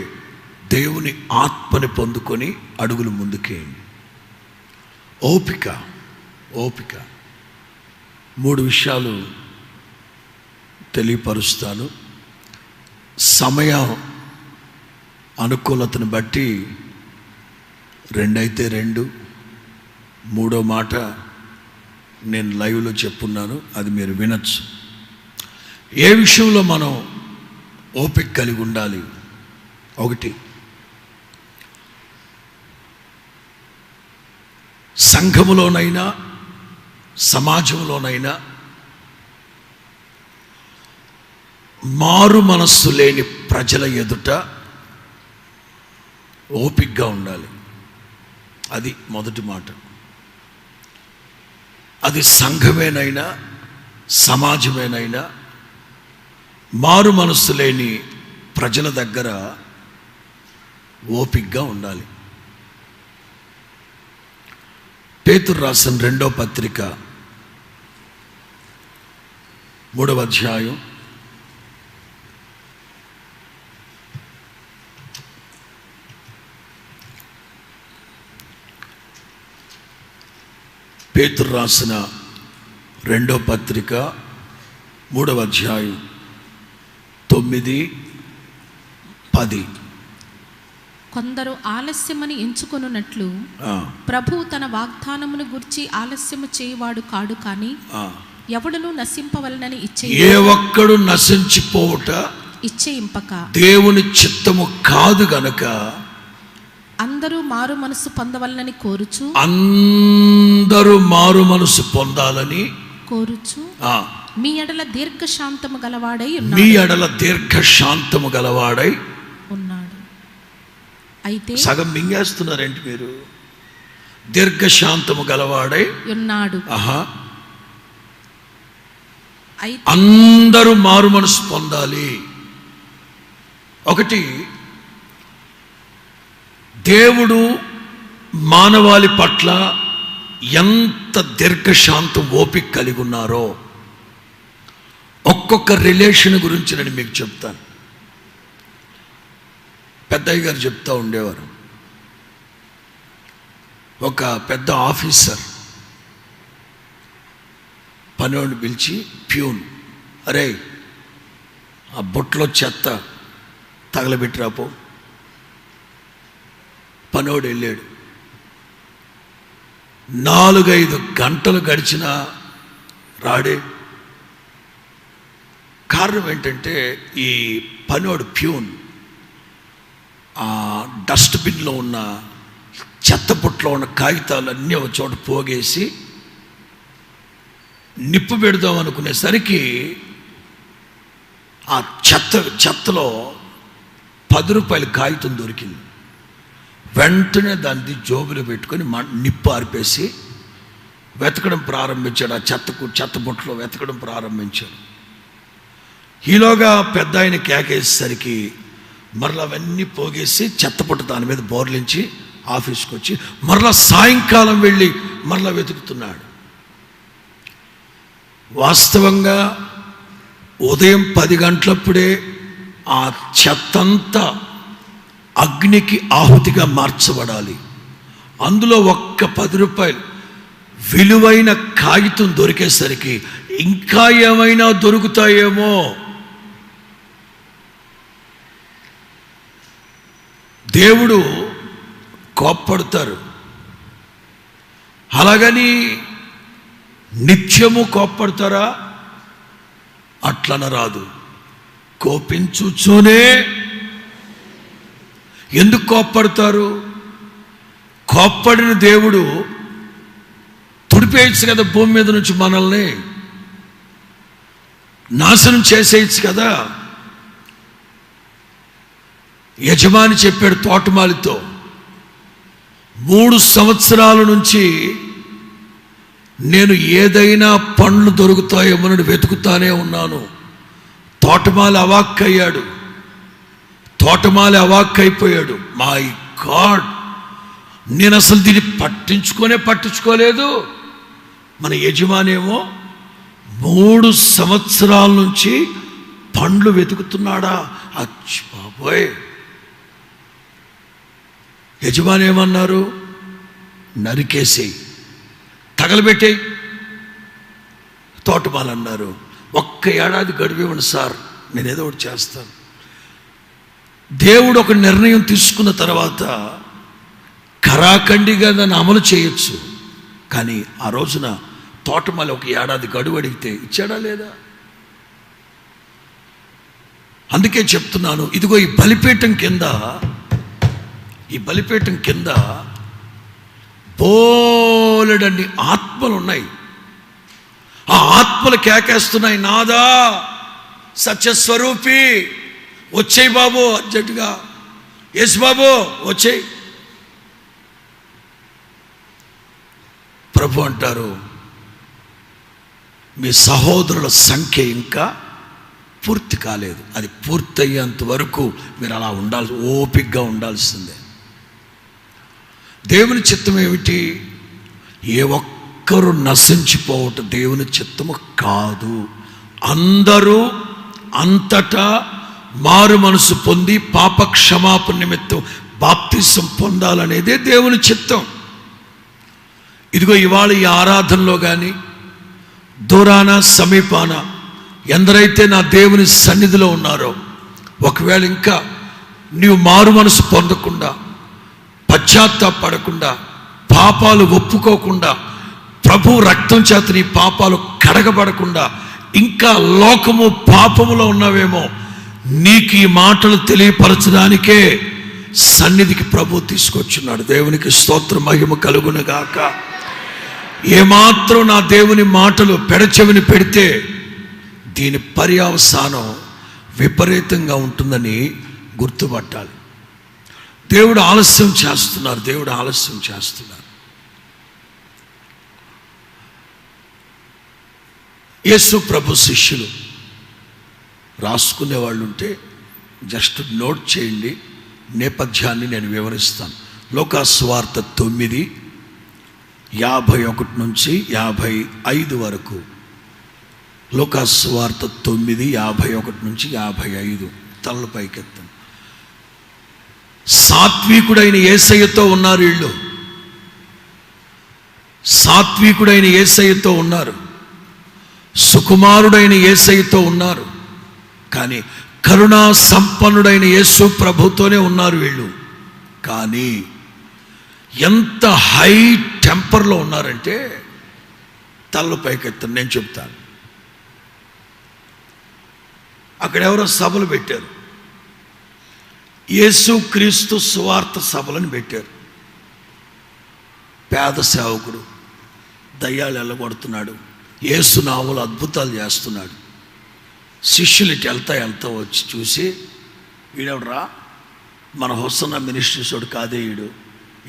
దేవుని ఆత్మని పొందుకొని అడుగులు ముందుకేయండి. ఓపిక. 3 విషయాలు తెలియపరుస్తాను. సమయం అనుకూలతను బట్టి 2 అయితే 2, 3వ మాట నేను లైవ్లో చెప్పున్నాను, అది మీరు వినొచ్చు. ఏ విషయంలో మనం ఓపిక కలిగి ఉండాలి? 1, సంఘములోనైనా సమాజంలోనైనా మారు మనస్సు లేని ప్రజల ఎదుట ఓపికగా ఉండాలి. అది మొదటి మాట. అది సంఘమేనైనా సమాజమేనైనా మారు మనస్సు లేని ప్రజల దగ్గర ఓపికగా ఉండాలి. పేతురు రాసిన 2వ పత్రిక 3వ అధ్యాయం 3వ అధ్యాయం 9, 10. కొందరు ఆలస్యమని ఎంచుకొనున్నట్లు ప్రభు తన వాగ్దానమును గురించి ఆలస్యము చేయవాడు కాడు, కానీ ఎవడును నశింపవలనని ఏ ఒక్కడు నశించిపోవుట ఇచ్చేయింపక దేవుని చిత్తము కాదు గనక అందరూ మారు మనసు పొందవలనని కోరుచు, అందరూ మారు మనసు పొందాలని కోరుచు మీ ఎడల దీర్ఘశాంతము గలవాడై ఉన్నాడు. అయితే సగం మింగేస్తున్నారేంటి మీరు? దీర్ఘశాంతము గలవాడై ఉన్నాడు. అందరూ మారు మనసు పొందాలి. ఒకటి, దేవుడు మానవాళి పట్ల ఎంత దీర్ఘశాంతం ఓపిక కలిగి ఉన్నారో ఒక్కొక్క రిలేషన్ గురించి నేను మీకు చెప్తాను. పెద్దయ్య గారు చెప్తూ ఉండేవారు, ఒక పెద్ద ఆఫీసర్ పనివాడిని పిలిచి, ప్యూన్, అరే ఆ బొట్లో చెత్త తగలబెట్టిరాపో. పనివాడు వెళ్ళాడు. 4-5 గంటలు గడిచినా రాడే. కారణం ఏంటంటే ఈ పనివాడు ప్యూన్ ఆ డస్ట్బిన్లో ఉన్న చెత్తపుట్లో ఉన్న కాగితాలు అన్నీ ఒక చోట పోగేసి నిప్పు పెడదాం అనుకునేసరికి ఆ చెత్తలో 10 రూపాయల కాగితం దొరికింది. వెంటనే దాన్ని జోబులో పెట్టుకొని నిప్పు ఆర్పేసి వెతకడం ప్రారంభించాడు. ఆ చెత్తబుట్టలో వెతకడం ప్రారంభించాడు. ఈలోగా పెద్ద ఆయన కేకేసేసరికి మరలా అవన్నీ పోగేసి చెత్తపుట్ట దాని మీద బోర్లించి ఆఫీస్కి వచ్చి మరలా సాయంకాలం వెళ్ళి మరలా వెతుకుతున్నాడు. వాస్తవంగా ఉదయం 10 గంటలప్పుడే ఆ చెత్తంతా అగ్నికి ఆహుతిగా మార్చబడాలి. అందులో ఒక్క 10 రూపాయలు విలువైన కాగితం దొరికేసరికి ఇంకా ఏమైనా దొరుకుతాయేమో, దేవుడు కోప్పడతారు. అలాగని నిత్యము కోప్పడతారా? అట్లన రాదు. కోపించుచూనే. ఎందుకు కోప్పడతారు? కోప్పడిన దేవుడు తుడిపేయచ్చు కదా, భూమి మీద నుంచి మనల్ని నాశనం చేసేయచ్చు కదా. యజమాని చెప్పాడు తోటమాలితో, 3 సంవత్సరాల నుంచి నేను ఏదైనా పండ్లు దొరుకుతాయేమోనని వెతుకుతానే ఉన్నాను. తోటమాలి అవాక్కయ్యాడు. తోటమాలి అవాక్కైపోయాడు. మై గాడ్, నేను అసలు దీన్ని పట్టించుకోలేదు. మన యజమానేమో 3 సంవత్సరాల నుంచి పండ్లు వెతుకుతున్నాడా? అచ్చి బాబోయ్. యజమాని ఏమన్నారు? నరికేసేయి, తగలబెట్టేయి. తోటమాలి అన్నారు, 1 ఏడాది గడివివ్వండి సార్, నేనేదో ఒకటి చేస్తాను. దేవుడు ఒక నిర్ణయం తీసుకున్న తర్వాత కరాఖండిగా దాన్ని అమలు చేయొచ్చు. కానీ ఆ రోజున తోటమాలి 1 ఏడాది గడువు అడిగితే ఇచ్చాడా లేదా? అందుకే చెప్తున్నాను, ఇదిగో ఈ బలిపీఠం కింద బోలెడన్ని ఆత్మలు ఉన్నాయి. ఆ ఆత్మలు కేకేస్తున్నాయి, నాదా సత్యస్వరూపి వచ్చేయి బాబు, అర్జెంటుగా యేసు బాబు వచ్చేయి. ప్రభు అంటారు, మీ సహోదరుల సంఖ్య ఇంకా పూర్తి కాలేదు. అది పూర్తయ్యేంత వరకు మీరు అలా ఓపికగా ఉండాల్సిందే. దేవుని చిత్తం ఏమిటి? ఏ ఒక్కరు నశించిపోవటం దేవుని చిత్తము కాదు. అందరూ అంతటా మారు మనసు పొంది పాప క్షమాపణ నిమిత్తం బాప్తిసం పొందాలనేదే దేవుని చిత్తం. ఇదిగో ఇవాళ ఈ ఆరాధనలో కానీ దూరాన సమీపాన ఎందరైతే నా దేవుని సన్నిధిలో ఉన్నారో, ఒకవేళ ఇంకా నీవు మారు మనసు పొందకుండా, పశ్చాత్తాపడకుండా, పాపాలు ఒప్పుకోకుండా, ప్రభు రక్తం చేత నీ పాపాలు కడగబడకుండా ఇంకా లోకము పాపములో ఉన్నావేమో, నీకు ఈ మాటలు తెలియపరచడానికే సన్నిధికి ప్రభు తీసుకొచ్చున్నాడు. దేవునికి స్తోత్ర మహిమ కలుగునుగాక. ఏమాత్రం నా దేవుని మాటలు పెడచెవిని పెడితే దీని పర్యవసానం విపరీతంగా ఉంటుందని గుర్తుపట్టాలి. దేవుడు ఆలస్యం చేస్తున్నారు. యేసు ప్రభు శిష్యులు రాసుకునే వాళ్ళు ఉంటే జస్ట్ నోట్ చేయండి, నేపథ్యాన్ని నేను వివరిస్తాను. లోకాసువార్త 9:51 నుంచి 55 వరకు. లోకాసువార్త 9:51 నుంచి 55. తలలు పైకెత్తాను. సాత్వికుడైన యేసయ్యతో ఉన్నారు వీళ్ళు. సాత్వికుడైన యేసయ్యతో ఉన్నారు, సుకుమారుడైన యేసయ్యతో ఉన్నారు. కానీ కరుణా సంపన్నుడైన యేసు ప్రభుతోనే ఉన్నారు వీళ్ళు. కానీ ఎంత హై టెంపర్లో ఉన్నారంటే తలలు పైకెత్తాను, నేను చెప్తాను. అక్కడ ఎవరో సభలు పెట్టారు, యేసు క్రీస్తు సువార్త సభలను పెట్టారు. పేద సేవకుడు దయ్యాలు ఎల్లగొడుతున్నాడు, యేసు నామములో అద్భుతాలు చేస్తున్నాడు. శిష్యులు ఇటు వెళ్తా వచ్చి చూసి, వీడెవడరా, మన హొసన్న మినిస్ట్రీస్ వాడు కాదే, వీడు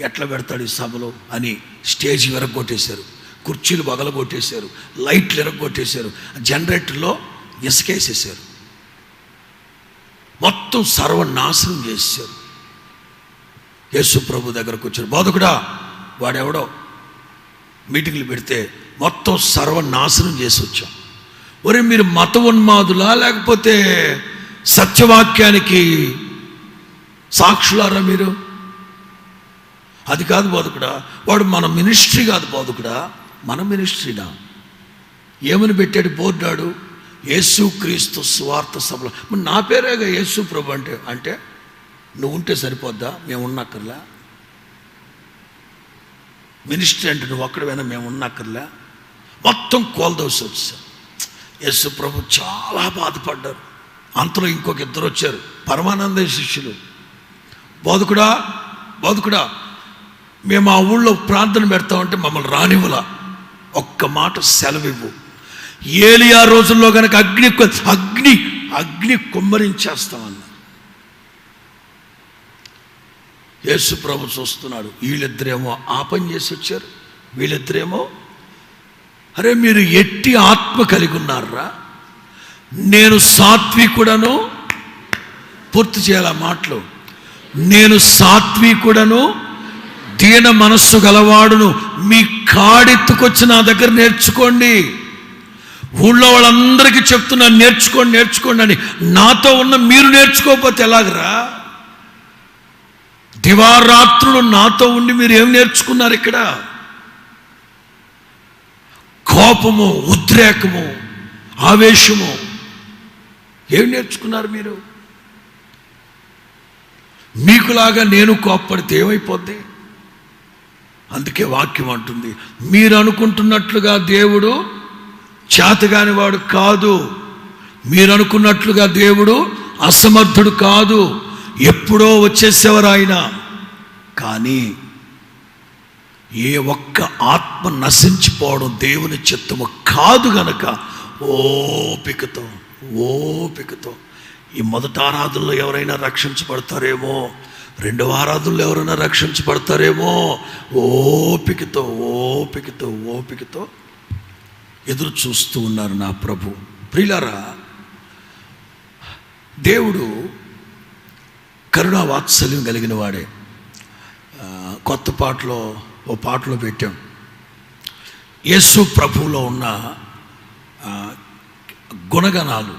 ఎట్లా పెడతాడు ఈ సభలో అని స్టేజ్ విరగొట్టేశారు, కుర్చీలు బగలగొట్టేశారు, లైట్లు విరగొట్టేశారు, జనరేటర్లో ఇసుకేసేసారు, మొత్తం సర్వనాశనం చేశారు. యేసు ప్రభు దగ్గరకు వచ్చారు. బోధకుడా, వాడెవడో మీటింగ్లు పెడితే మొత్తం సర్వనాశనం చేసి వచ్చాం. ఒరే, మీరు మత ఉన్మాదులా లేకపోతే సత్యవాక్యానికి సాక్షులారా మీరు? అది కాదు బోధకుడా, వాడు మన మినిస్ట్రీ కాదు బోధకుడా. మన మినిస్ట్రీనా? ఏమని పెట్టాడు బోర్డాడు? యేసు క్రీస్తు సువార్త సభలో. నా పేరేగా యేసు ప్రభు అంటే నువ్వు ఉంటే సరిపోద్దా? మేము ఉన్నక్కర్లా? మినిస్ట్రీ అంటే నువ్వు ఒక్కడైనా మేము ఉన్నక్కర్లా? మొత్తం కోల్దోసి వచ్చాం. యేసు ప్రభు చాలా బాధపడ్డారు. అంతలో ఇంకొక ఇద్దరు వచ్చారు, పరమానంద శిష్యులు. బోధకుడా, మేము ఆ ఊళ్ళో ప్రార్థన పెడతామంటే మమ్మల్ని రానివ్వలా. ఒక్క మాట సెలవివ్వు. ఏలియా రోజుల్లో కనుక అగ్ని కుమ్మరించేస్తామన్న. యేసు ప్రభు చూస్తున్నాడు. వీళ్ళిద్దరేమో ఆ పని చేసి వచ్చారు, వీళ్ళిద్దరేమో అరే మీరు ఎట్టి ఆత్మ కలిగి ఉన్నారా? నేను సాత్వికుడను, పూర్తి చేయాల మాటలు, నేను సాత్వికుడను, దీన మనస్సు గలవాడును, మీ కాడెత్తుకొచ్చి నా దగ్గర నేర్చుకోండి. ఊళ్ళో వాళ్ళందరికీ చెప్తున్నాను నేర్చుకోండి అని. నాతో ఉన్న మీరు నేర్చుకోకపోతే ఎలాగరా? దివారాత్రులు నాతో ఉండి మీరు ఏం నేర్చుకున్నారు ఇక్కడ? కోపము, ఉద్రేకము, ఆవేశము ఏం నేర్చుకున్నారు మీరు? మీకులాగా నేను కోప్పడితే ఏమైపోద్ది? అందుకే వాక్యం అంటుంది, మీరు అనుకుంటున్నట్లుగా దేవుడు చేతగాని వాడు కాదు, మీరు అనుకున్నట్లుగా దేవుడు అసమర్థుడు కాదు. ఎప్పుడో వచ్చేసేవారు ఆయన. కానీ ఏ ఒక్క ఆత్మ నశించిపోవడం దేవుని చిత్తము కాదు గనక ఓపికతో ఈ మొదటి ఆరాధనలో ఎవరైనా రక్షించబడతారేమో, రెండవ ఆరాధనలో ఎవరైనా రక్షించబడతారేమో, ఓపికతో ఎదురు చూస్తూ ఉన్నారు నా ప్రభు. ప్రియులారా, దేవుడు కరుణా వాత్సల్యం కలిగిన వాడే. కొత్త పాటలో ఓ పాటలో పెట్టాం, యేసు ప్రభువులో ఉన్న గుణగణాలు.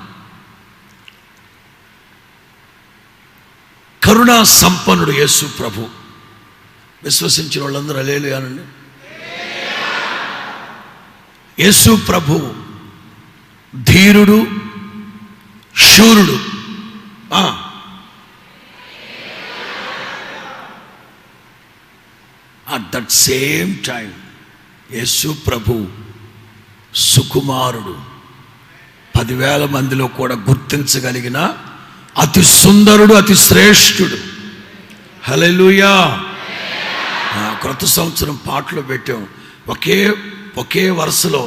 కరుణా సంపన్నుడు యేసు ప్రభు. విశ్వసించిన వాళ్ళందరూ హల్లెలూయా అనండి. యేసు ప్రభు ధీరుడు, శూరుడు. అట్ దట్ సేమ్ టైం యేసు ప్రభు సుకుమారుడు. 10,000 మందిలో కూడా గుర్తించగలిగిన అతి సుందరుడు, అతి శ్రేష్ఠుడు. హల్లెలూయా. క్రొత్త సంవత్సరం పాటలో పెట్టాం, ఒకే వరుసలో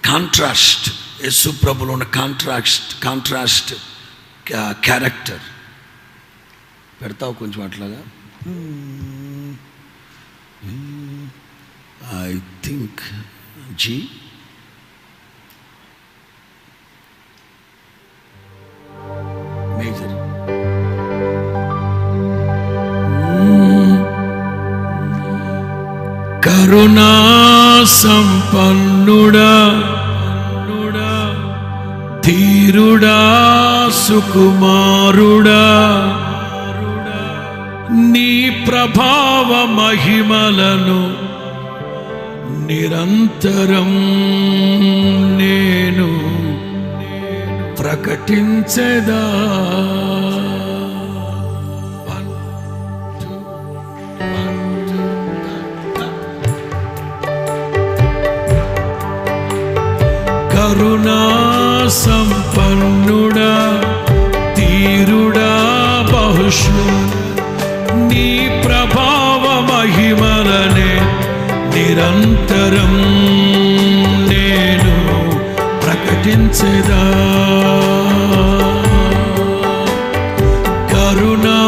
కాంట్రాస్ట్. యేసు ప్రభులో ఉన్న కాంట్రాస్ట్ క్యారెక్టర్ పెడతావు కొంచెం అట్లాగా. ఐ థింక్ జీ కరుణా సంపన్నుడా, ధీరుడా, సుకుమారుడా, నీ ప్రభావ మహిమలను నిరంతరం నేను ప్రకటించెదా. కరుణా సంపన్నుడా, ధీరుడా, బహుశు నీ ప్రభావ మహిమలనే నిరంతరం నేను ప్రకటించెదా. కరుణా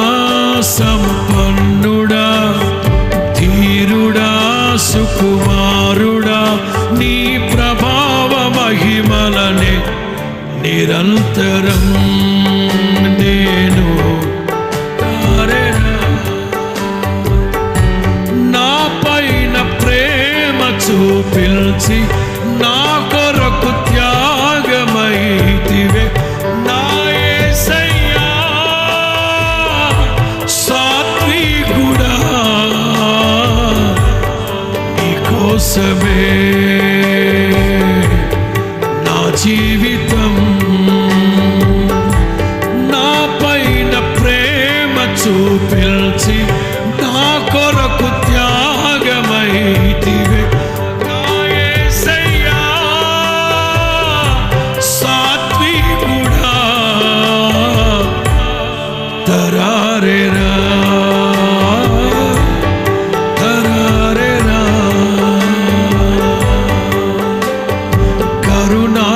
సంపన్నుడా, ధీరుడా, సుకుమారుడా, నీ ప్రభావ మహిమలనే నిరంతరం నేను నా పైన ప్రేమ చూపిల్చి నా కొరకు త్యాగమైతివే. నా యేసయ్యా సాత్వికుడా, నీ కోసమే నా జీవితం. నా పైన ప్రేమ చూపిల్చి నా కొరకు త్యాగమైతివే. నా యేసయ్యా సాత్వికుడా, తరారెరా తరారెరా. కరుణా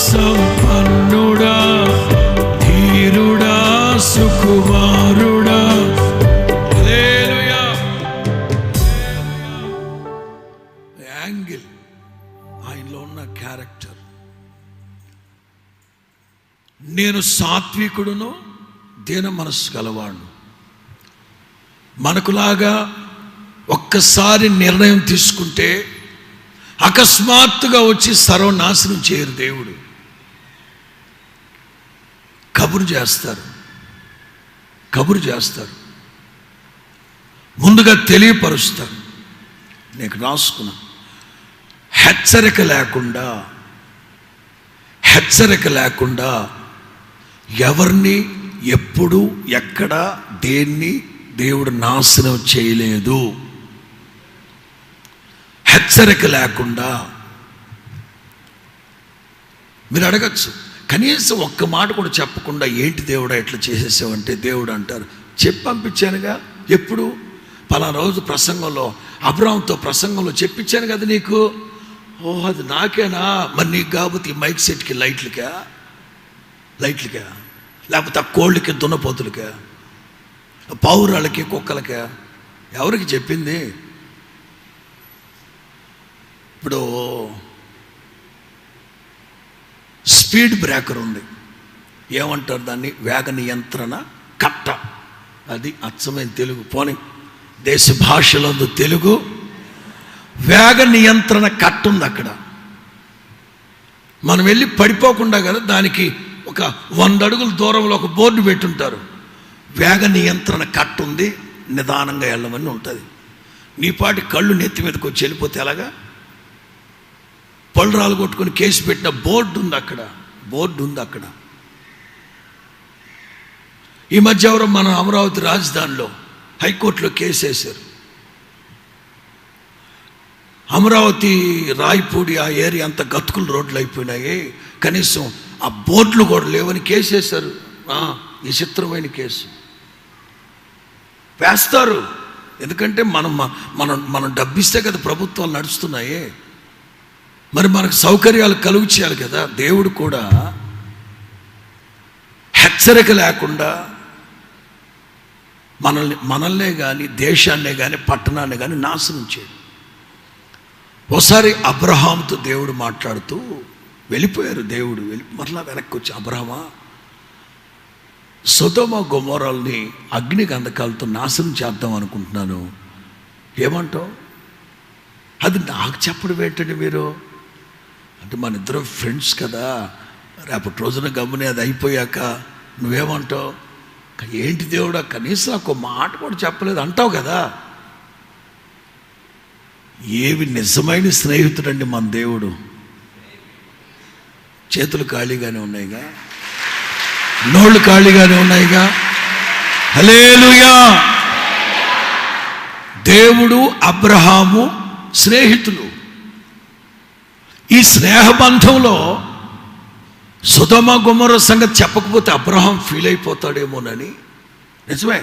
సంపన్నుడా, ధీరుడా, సుకుమారుడా. హల్లెలూయా. యాంగిల్ ఆయనలో ఉన్న క్యారెక్టర్. నేను సాత్వికుడును, దీన మనస్సు గలవాడు. మనకులాగా ఒక్కసారి నిర్ణయం తీసుకుంటే అకస్మాత్తుగా వచ్చి సర్వనాశనం చేయరు దేవుడు. కబురు చేస్తారు, ముందుగా తెలియపరుస్తారు. నీకు రాసుకున్నా, హెచ్చరిక లేకుండా ఎవరిని ఎప్పుడు ఎక్కడ దేన్ని దేవుడు నాశనం చేయలేదు. హెచ్చరిక లేకుండా. మీరు అడగచ్చు, కనీసం ఒక్క మాట కూడా చెప్పకుండా ఏంటి దేవుడా ఎట్లా చేసేసావంటే, దేవుడు అంటారు చెప్పి పంపించానుగా. ఎప్పుడు? పలానా రోజు ప్రసంగంలో, అబ్రాహాంతో ప్రసంగంలో చెప్పించాను కదా నీకు. ఓహ్, అది నాకేనా? మరి నీకు కాబట్టి ఈ మైక్ సెట్కి లైట్లకా, లేకపోతే ఆ కోళ్ళకి, దున్నపోతులకా, పావురాళ్ళకి, కుక్కలకా? ఎవరికి చెప్పింది? ఇప్పుడు స్పీడ్ బ్రేకర్ ఉంది, ఏమంటారు దాన్ని? వేగ నియంత్రణ కట్ట. అది అచ్చమైన తెలుగు. పోనీ దేశ భాషలో తెలుగు వేగ నియంత్రణ కట్ట ఉంది అక్కడ. మనం వెళ్ళి పడిపోకుండా కదా, దానికి ఒక 100 అడుగుల దూరంలో ఒక బోర్డు పెట్టుంటారు, వేగ నియంత్రణ కట్ట ఉంది, నిదానంగా వెళ్ళమని ఉంటుంది. నీ పాటి కళ్ళు నెత్తి మీదకి వచ్చి వెళ్ళిపోతే ఎలాగా? పళ్ళు రాలు కొట్టుకొని కేసు పెట్టిన బోర్డు ఉంది అక్కడ. ఈ మధ్య ఎవరో మన అమరావతి రాజధానిలో హైకోర్టులో కేసు వేశారు. అమరావతి, రాయపూడి ఆ ఏరియా అంతా గతుకులు రోడ్లు అయిపోయినాయి, కనీసం ఆ బోర్డులు కూడా లేవని కేసు వేశారు. విచిత్రమైన కేసు వేస్తారు. ఎందుకంటే మనం డబ్బిస్తే కదా ప్రభుత్వాలు నడుస్తున్నాయి. మరి మనకు సౌకర్యాలు కలుగు చేయాలి కదా. దేవుడు కూడా హెచ్చరిక లేకుండా మనల్నే కానీ, దేశాన్నే కానీ, పట్టణాన్ని కానీ నాశనం చేయడు. ఒకసారి అబ్రహాంతో దేవుడు మాట్లాడుతూ వెళ్ళిపోయారు. దేవుడు మరలా వెనక్కి వచ్చి, అబ్రహమా, సొదొమ గొమొరాల్ని అగ్ని గంధకాలతో నాశనం చేద్దాం అనుకుంటున్నాను, ఏమంటావు? అది నాకు చెప్పడం ఏంటండి మీరు అంటే మన ఇద్దరం ఫ్రెండ్స్ కదా, రేపటి రోజున గమ్మునే అది అయిపోయాక నువ్వేమంటావు, ఏంటి దేవుడా కనీసం నాకు మాట కూడా చెప్పలేదు అంటావు కదా. ఏవి నిజమైన స్నేహితుడండి మన దేవుడు. చేతులు ఖాళీగానే ఉన్నాయిగా, నోళ్ళు ఖాళీగానే ఉన్నాయిగా. హల్లెలూయా. దేవుడు అబ్రహాము స్నేహితులు. ఈ స్నేహబంధంలో సొదొమ గొమొర్రా సంగతి చెప్పకపోతే అబ్రహాం ఫీల్ అయిపోతాడేమోనని, నిజమే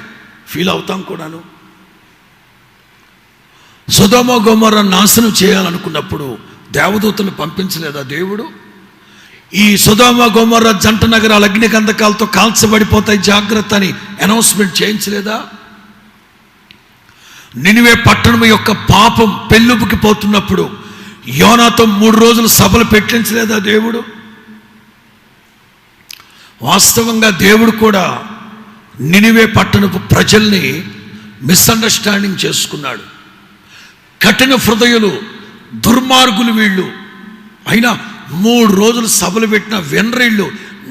ఫీల్ అవుతాం కూడాను. సొదొమ గొమొర్రా నాశనం చేయాలనుకున్నప్పుడు దేవదూతలు పంపించలేదా దేవుడు? ఈ సొదొమ గొమొర్రా జంట నగరాలు అగ్నిగంధకాలతో కాల్చబడిపోతాయి జాగ్రత్త అని అనౌన్స్మెంట్ చేయించలేదా? నినివే పట్టణం యొక్క పాపం పెళ్ళుపుకి పోతున్నప్పుడు యోనాతో 3 రోజులు సభలు పెట్టించలేదా దేవుడు? వాస్తవంగా దేవుడు కూడా నినివే పట్టణపు ప్రజల్ని మిస్అండర్స్టాండింగ్ చేసుకున్నాడు. కఠిన హృదయులు, దుర్మార్గులు వీళ్ళు. అయినా 3 రోజులు సభలు పెట్టిన వెన్రీళ్ళు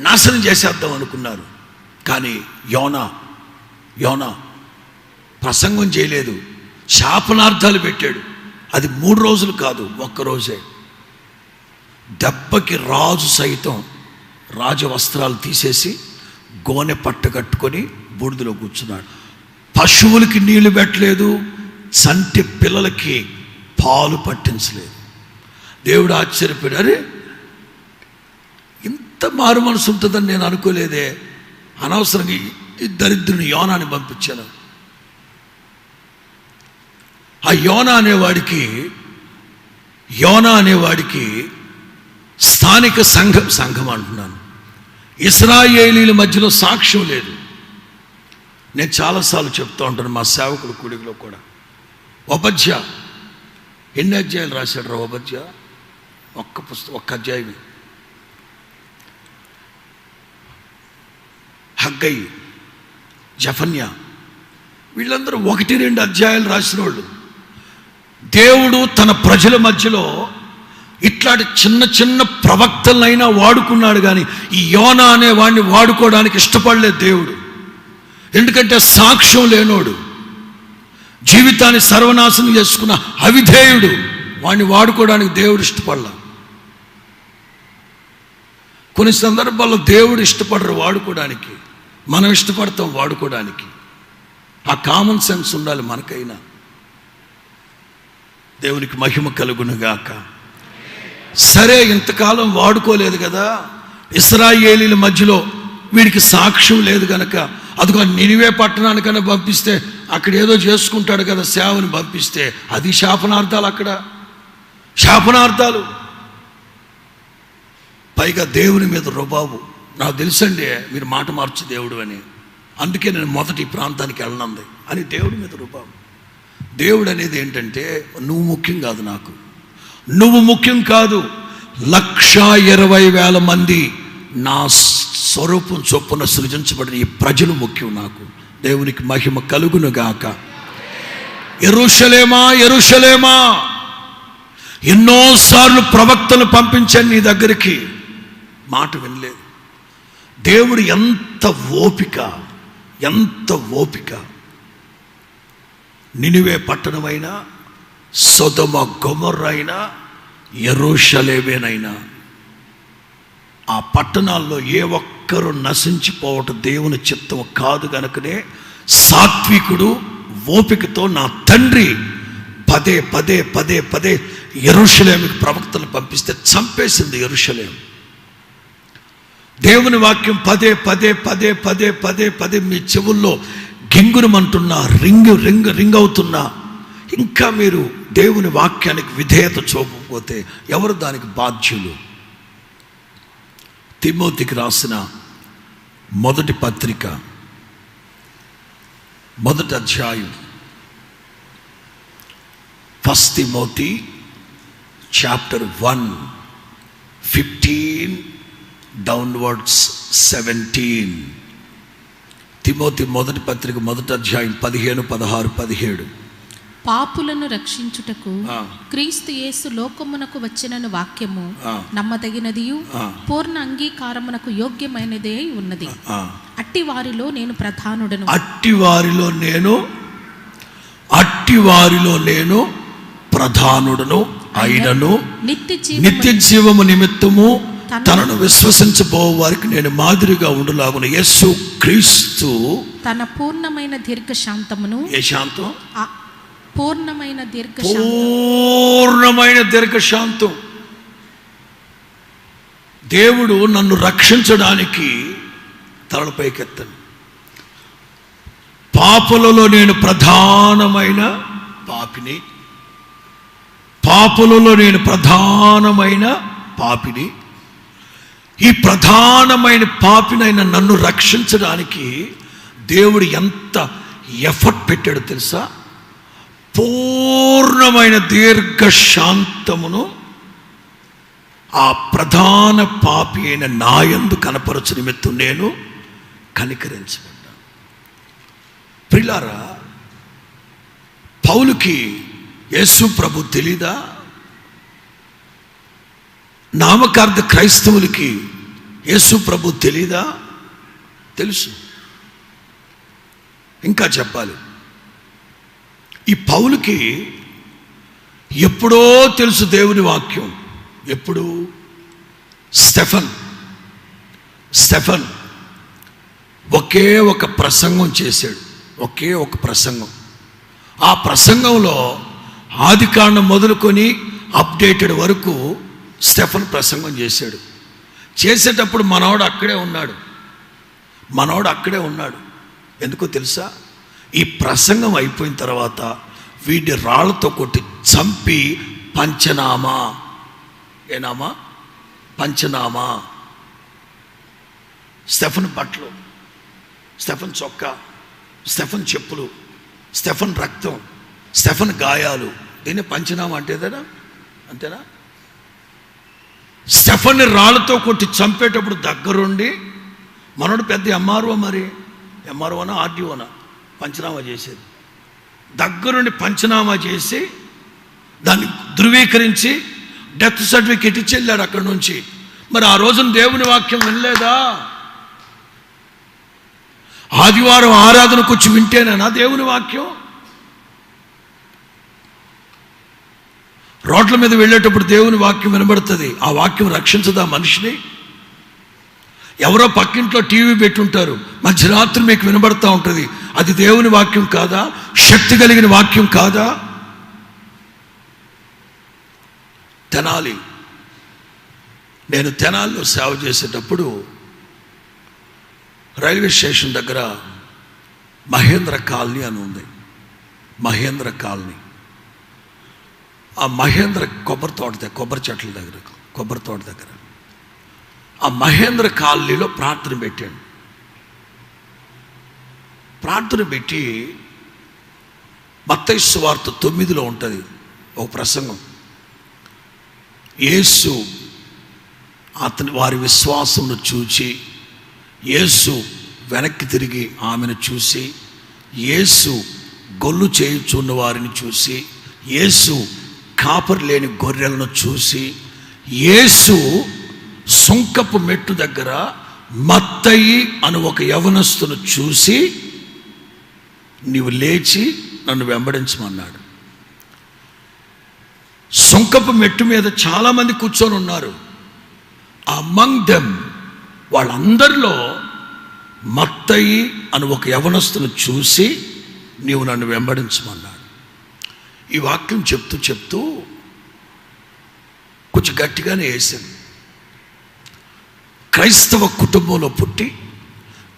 నాశనం చేసేద్దాం అనుకున్నారు. కానీ యోనా ప్రసంగం చేయలేదు, శాపనార్థాలు పెట్టాడు. అది 3 రోజులు కాదు, 1 రోజే. దెబ్బకి రాజు సైతం రాజవస్త్రాలు తీసేసి గోనె పట్ట కట్టుకొని బూడిదలో కూర్చున్నాడు. పశువులకి నీళ్లు పెట్టలేదు, సంటి పిల్లలకి పాలు పట్టించలేదు. దేవుడు ఆశ్చర్యపోయాడు, అరే ఇంత మారు మనసు ఉంటుందని నేను అనుకోలేదే, అనవసరంగా ఈ దరిద్రుని యోనాని పంపించాను. ఆ యోనా అనేవాడికి స్థానిక సంఘం అంటున్నాను, ఇశ్రాయేలీల మధ్యలో సాక్ష్యం లేదు. నేను చాలాసార్లు చెప్తూ ఉంటాను మా సేవకుల కూడికలో కూడా. ఓబద్యా ఎన్ని అధ్యాయాలు రాశాడు రా ఓబద్యా? ఒక్క అధ్యాయం. హగ్గై, జఫన్యా వీళ్ళందరూ 1-2 అధ్యాయాలు రాసిన వాళ్ళు. దేవుడు తన ప్రజల మధ్యలో ఇట్లాంటి చిన్న చిన్న ప్రవక్తలైనా వాడుకున్నాడు, కానీ ఈ యోనా అనే వాడిని వాడుకోవడానికి ఇష్టపడలేదు దేవుడు. ఎందుకంటే సాక్ష్యం లేనోడు, జీవితాన్ని సర్వనాశనం చేసుకున్న అవిధేయుడు, వాడిని వాడుకోవడానికి దేవుడు ఇష్టపడలా. కొన్ని సందర్భాల్లో దేవుడు ఇష్టపడరు వాడుకోవడానికి, మనం ఇష్టపడతాం వాడుకోవడానికి. ఆ కామన్ సెన్స్ ఉండాలి మనకైనా. దేవునికి మహిమ కలుగునుగాక. సరే, ఇంతకాలం వాడుకోలేదు కదా, ఇశ్రాయేలీల మధ్యలో వీడికి సాక్ష్యం లేదు కనుక అదిగో నినివే పట్టణానికన్నా పంపిస్తే అక్కడ ఏదో చేసుకుంటాడు కదా, సేవని పంపిస్తే అది శాపనార్థాలు. అక్కడ శాపనార్థాలు, పైగా దేవుని మీద రుబాబు. నాకు తెలుసండి మీరు మాట మార్చు దేవుడు అని, అందుకే నేను మొదటి ప్రాంతానికి వెళ్ళనుంది అని దేవుడి మీద రుబాబు. దేవుడు అనేది ఏంటంటే, నువ్వు ముఖ్యం కాదు, నాకు నువ్వు ముఖ్యం కాదు, 1,20,000 మంది నా స్వరూపం చొప్పున సృజించబడిన ఈ ప్రజలు ముఖ్యం నాకు. దేవునికి మహిమ కలుగునుగాక. యెరూషలేమా యెరూషలేమా, ఎన్నోసార్లు ప్రవక్తలు పంపించాను నీ దగ్గరికి, మాట వినలేదు. దేవుడు ఎంత ఓపిక. నినివే పట్టణమైనా, సొదొమ గొమొర్రా అయినా, యెరూషలేమేనైనా, ఆ పట్టణాల్లో ఏ ఒక్కరూ నశించిపోవటం దేవుని చిత్తం కాదు గనుకనే సాత్వికుడు ఓపికతో నా తండ్రి పదే యెరూషలేముకి ప్రవక్తలు పంపిస్తే చంపేసింది యెరూషలేము. దేవుని వాక్యం పదే మీ చెవుల్లో గింగురమంటున్నా, రింగ్ అవుతున్నా, ఇంకా మీరు దేవుని వాక్యానికి విధేయత చూపకపోతే ఎవరు దానికి బాధ్యులు? తిమోతికి రాసిన మొదటి పత్రిక 1వ అధ్యాయం, 1 Timothy chapter 1 15 downwards 17. తిమోతి మొదటి పత్రిక 1వ అధ్యాయం 15, 16, 17. పాపులను రక్షించుటకు క్రీస్తు యేసు లోకమునకు వచ్చినను వాక్యము నమ్మదగినదియు పూర్ణ అంగీకారమునకు యోగ్యమైనదే ఉన్నది. అట్టి వారిలో నేను ప్రధానుడను. అట్టి వారిలో నేను ప్రధానుడను అయినను నిత్య జీవము నిమిత్తము తనను విశ్వసించబో వారికి నేను మాదిరిగా ఉండులాగున యేసు క్రీస్తు తన పూర్ణమైన దీర్ఘశాంతమును. ఏ శాంతం? పూర్ణమైన దీర్ఘశాంతం. దేవుడు నన్ను రక్షించడానికి తలపైకెత్తను. పాపులలో నేను ప్రధానమైన పాపిని. ఈ ప్రధానమైన పాపినైన నన్ను రక్షించడానికి దేవుడు ఎంత ఎఫర్ట్ పెట్టాడో తెలుసా? పూర్ణమైన దీర్ఘశాంతమును ఆ ప్రధాన పాపి అయిన నాయందు కనపరచు నిమిత్తం నేను కనికరించబడ్డాను. ప్రియులారా, పౌలుకి యేసు ప్రభు తెలీదా? నామకార్థ క్రైస్తవులకి యేసు ప్రభు తెలీదా? తెలుసు. ఇంకా చెప్పాలి, ఈ పౌలుకి ఎప్పుడో తెలుసు దేవుని వాక్యం. ఎప్పుడు? స్టెఫన్ ఒకే ఒక ప్రసంగం చేశాడు. ఒకే ఒక ప్రసంగం. ఆ ప్రసంగంలో ఆదికాండం మొదలుకొని అప్డేటెడ్ వరకు స్టెఫన్ ప్రసంగం చేశాడు. చేసేటప్పుడు మనవాడు అక్కడే ఉన్నాడు. ఎందుకో తెలుసా? ఈ ప్రసంగం అయిపోయిన తర్వాత వీడి రాళ్లతో కొట్టి చంపి పంచనామా. ఏనామా? పంచనామా. స్టెఫన్ బట్టలు, స్టెఫన్ చొక్కా, స్టెఫన్ చెప్పులు, స్టెఫన్ రక్తం, స్టెఫన్ గాయాలు, దీన్ని పంచనామా అంతేనా? స్టెఫన్ని రాళ్లతో కొట్టి చంపేటప్పుడు దగ్గరుండి మనోడు పెద్ద ఎంఆర్ఓనా ఆర్డీఓనా పంచనామా చేసేది. దగ్గరుండి పంచనామా చేసి దాన్ని ధృవీకరించి డెత్ సర్టిఫికేట్ ఇచ్చి వెళ్ళాడు అక్కడి నుంచి. మరి ఆ రోజున దేవుని వాక్యం వినలేదా? ఆదివారం ఆరాధనకు వచ్చి వింటేనేనా దేవుని వాక్యం? రోడ్ల మీద వెళ్ళేటప్పుడు దేవుని వాక్యం వినబడుతుంది. ఆ వాక్యం రక్షించదా మనిషిని? ఎవరో పక్కింట్లో టీవీ పెట్టుంటారు, మధ్యరాత్రి మీకు వినబడతా ఉంటుంది. అది దేవుని వాక్యం కాదా? శక్తి కలిగిన వాక్యం కాదా? నేను తెనాలిలో సేవ చేసేటప్పుడు రైల్వే స్టేషన్ దగ్గర మహేంద్ర కాలనీ అని ఉంది. మహేంద్ర కాలనీ. ఆ మహేంద్ర కొబ్బరి తోట దగ్గర ఆ మహేంద్ర కాలనీలో ప్రార్థన పెట్టాడు. ప్రార్థన పెట్టి మత్తయి సువార్త 9లో ఉంటుంది ఒక ప్రసంగం. యేసు వారి విశ్వాసమును చూచి, యేసు వెనక్కి తిరిగి ఆమెను చూసి, యేసు గొల్లు చేయుచున్న వారిని చూసి, యేసు కాపరి లేని గొర్రెలను చూసి, యేసు సుంకపు మెట్టు దగ్గర మత్తయి అను ఒక యవనస్తును చూసి, నీవు లేచి నన్ను వెంబడించమన్నాడు. సుంకపు మెట్టు మీద చాలామంది కూర్చొని ఉన్నారు. అమంగ్ దెమ్, వాళ్ళందరిలో మత్తయి అను ఒక యవనస్తును చూసి, నీవు నన్ను వెంబడించమన్నాడు. ఈ వాక్యం చెప్తూ కొంచెం గట్టిగానే వేసాను. క్రైస్తవ కుటుంబంలో పుట్టి,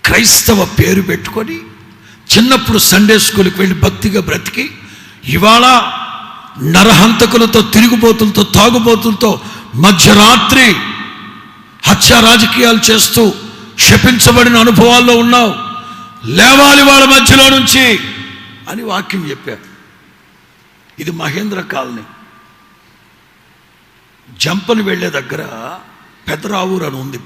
క్రైస్తవ పేరు పెట్టుకొని, చిన్నప్పుడు సండే స్కూల్కి వెళ్ళి భక్తిగా బ్రతికి, ఇవాళ నరహంతకులతో, తిరుగుబోతులతో, తాగుబోతులతో మధ్యరాత్రి హత్య రాజకీయాలు చేస్తూ శపించబడిన అనుభవాల్లో ఉన్నావు. లేవాలి వాళ్ళ మధ్యలో నుంచి అని వాక్యం చెప్పారు. ఇది మహేంద్ర కాలనీ. జంపని వెళ్ళే దగ్గర పెదరావూరు అని ఉంది.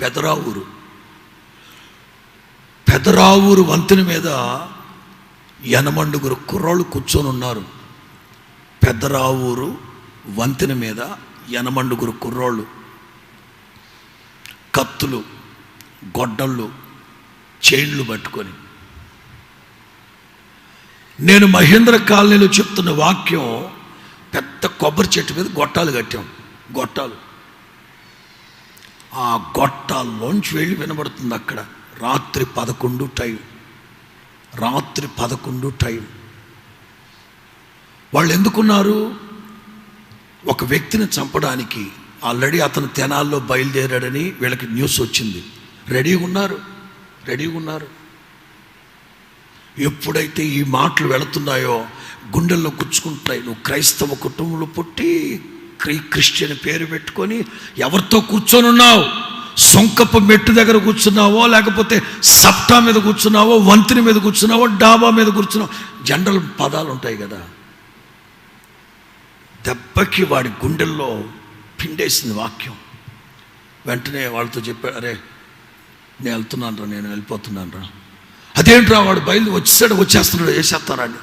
పెదరావూరు వంతెన మీద 80 కుర్రాళ్ళు కూర్చొని ఉన్నారు. పెద్దరావూరు వంతెన మీద 80 కుర్రోళ్ళు కత్తులు, గొడ్డళ్ళు, చైన్లు పట్టుకొని, నేను మహేంద్ర కాలనీలో చెప్తున్న వాక్యం, పెద్ద కొబ్బరి చెట్టు మీద గొట్టాలు కట్టాం. గొట్టాలు, ఆ గొట్టాల్లోంచి వెళ్ళి వినబడుతుంది అక్కడ. రాత్రి 11 టైం. వాళ్ళు ఎందుకున్నారు? ఒక వ్యక్తిని చంపడానికి. ఆల్రెడీ అతను తెనాల్లో బయలుదేరాడని వీళ్ళకి న్యూస్ వచ్చింది. రెడీగా ఉన్నారు. ఎప్పుడైతే ఈ మాటలు వెళుతున్నాయో గుండెల్లో గుచ్చుకుంటాయి. నువ్వు క్రైస్తవ కుటుంబంలో పుట్టి క్రిస్టియన్ పేరు పెట్టుకొని ఎవరితో కూర్చొని ఉన్నావు? సొంకపు మెట్టు దగ్గర కూర్చున్నావో, లేకపోతే సప్టా మీద కూర్చున్నావో, వంతిని మీద కూర్చున్నావో, డాబా మీద కూర్చున్నావో, జనరల్ పదాలు ఉంటాయి కదా. దెబ్బకి వాడి గుండెల్లో పిండేసింది వాక్యం. వెంటనే వాళ్ళతో చెప్పాడు, అరే నేను వెళ్తున్నాను రా, నేను వెళ్ళిపోతున్నాను రా. అదేంట్రా? వాడు వచ్చేస్తున్నాడు, వేసేస్తానండి.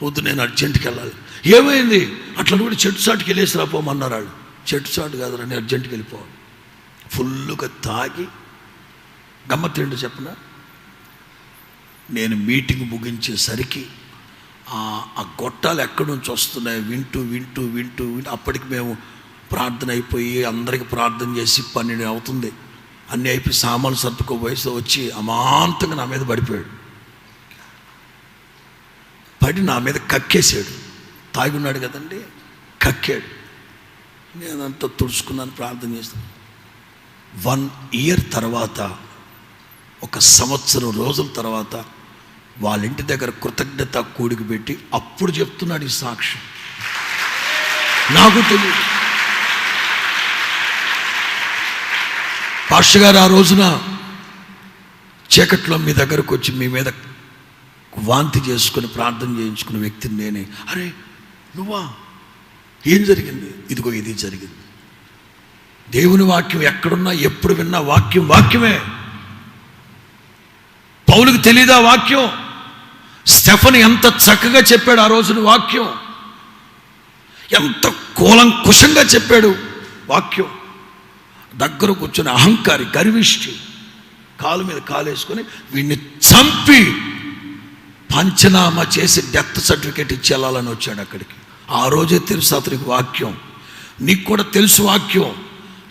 వద్దు, నేను అర్జెంటుకి వెళ్ళాలి. ఏమైంది? అట్లా కూడా చెట్టు చాటుకి వెళ్ళేసి రాపోమన్నారు వాళ్ళు. చెట్టు చాటు కాదురా, నేను అర్జెంటుకి వెళ్ళిపోవాలి. ఫుల్గా తాగి గమ్మత్తేంటో చెప్పనా, నేను మీటింగ్ ముగించేసరికి ఆ గొట్టాలు ఎక్కడి నుంచి వస్తున్నాయి వింటూ అప్పటికి మేము ప్రార్థన అయిపోయి అందరికి ప్రార్థన చేసి 12 అవుతుంది. అన్నీ అయిపోయి సామాన్లు సర్దుకో వయసు వచ్చి అమాంతంగా నా మీద పడిపోయాడు. పడి నా మీద కక్కేసాడు. తాగి ఉన్నాడు కదండి, కక్కాడు. నేనంతా తుడుచుకున్నాను, ప్రార్థన చేస్తాను. 1 ఇయర్ తర్వాత, 1 సంవత్సరం రోజుల తర్వాత వాళ్ళ ఇంటి దగ్గర కృతజ్ఞత కూడికి పెట్టి అప్పుడు చెప్తున్నాడు ఈ సాక్ష్యం. నాకు తెలియదు. పాస్టర్ గారు ఆ రోజున చీకట్లో మీ దగ్గరకు వచ్చి మీ మీద వాంతి చేసుకుని ప్రార్థన చేయించుకున్న వ్యక్తిని నేనే. అరే నువ్వా? ఏం జరిగింది? ఇదిగో ఇది జరిగింది. దేవుని వాక్యం ఎక్కడున్నా ఎప్పుడు విన్నా వాక్యమే. పౌలుకి తెలీదా వాక్యం? స్టెఫన్ ఎంత చక్కగా చెప్పాడు ఆ రోజున వాక్యం, ఎంత కూలంకుషంగా చెప్పాడు వాక్యం. దగ్గర కూర్చొని అహంకారి, గర్విష్టి, కాలు మీద కాలేసుకొని వీడిని చంపి పంచనామా చేసి డెత్ సర్టిఫికేట్ ఇచ్చి వెళ్ళాలని వచ్చాడు అక్కడికి. ఆ రోజే తెలుసు అతనికి వాక్యం. నీకు కూడా తెలుసు వాక్యం,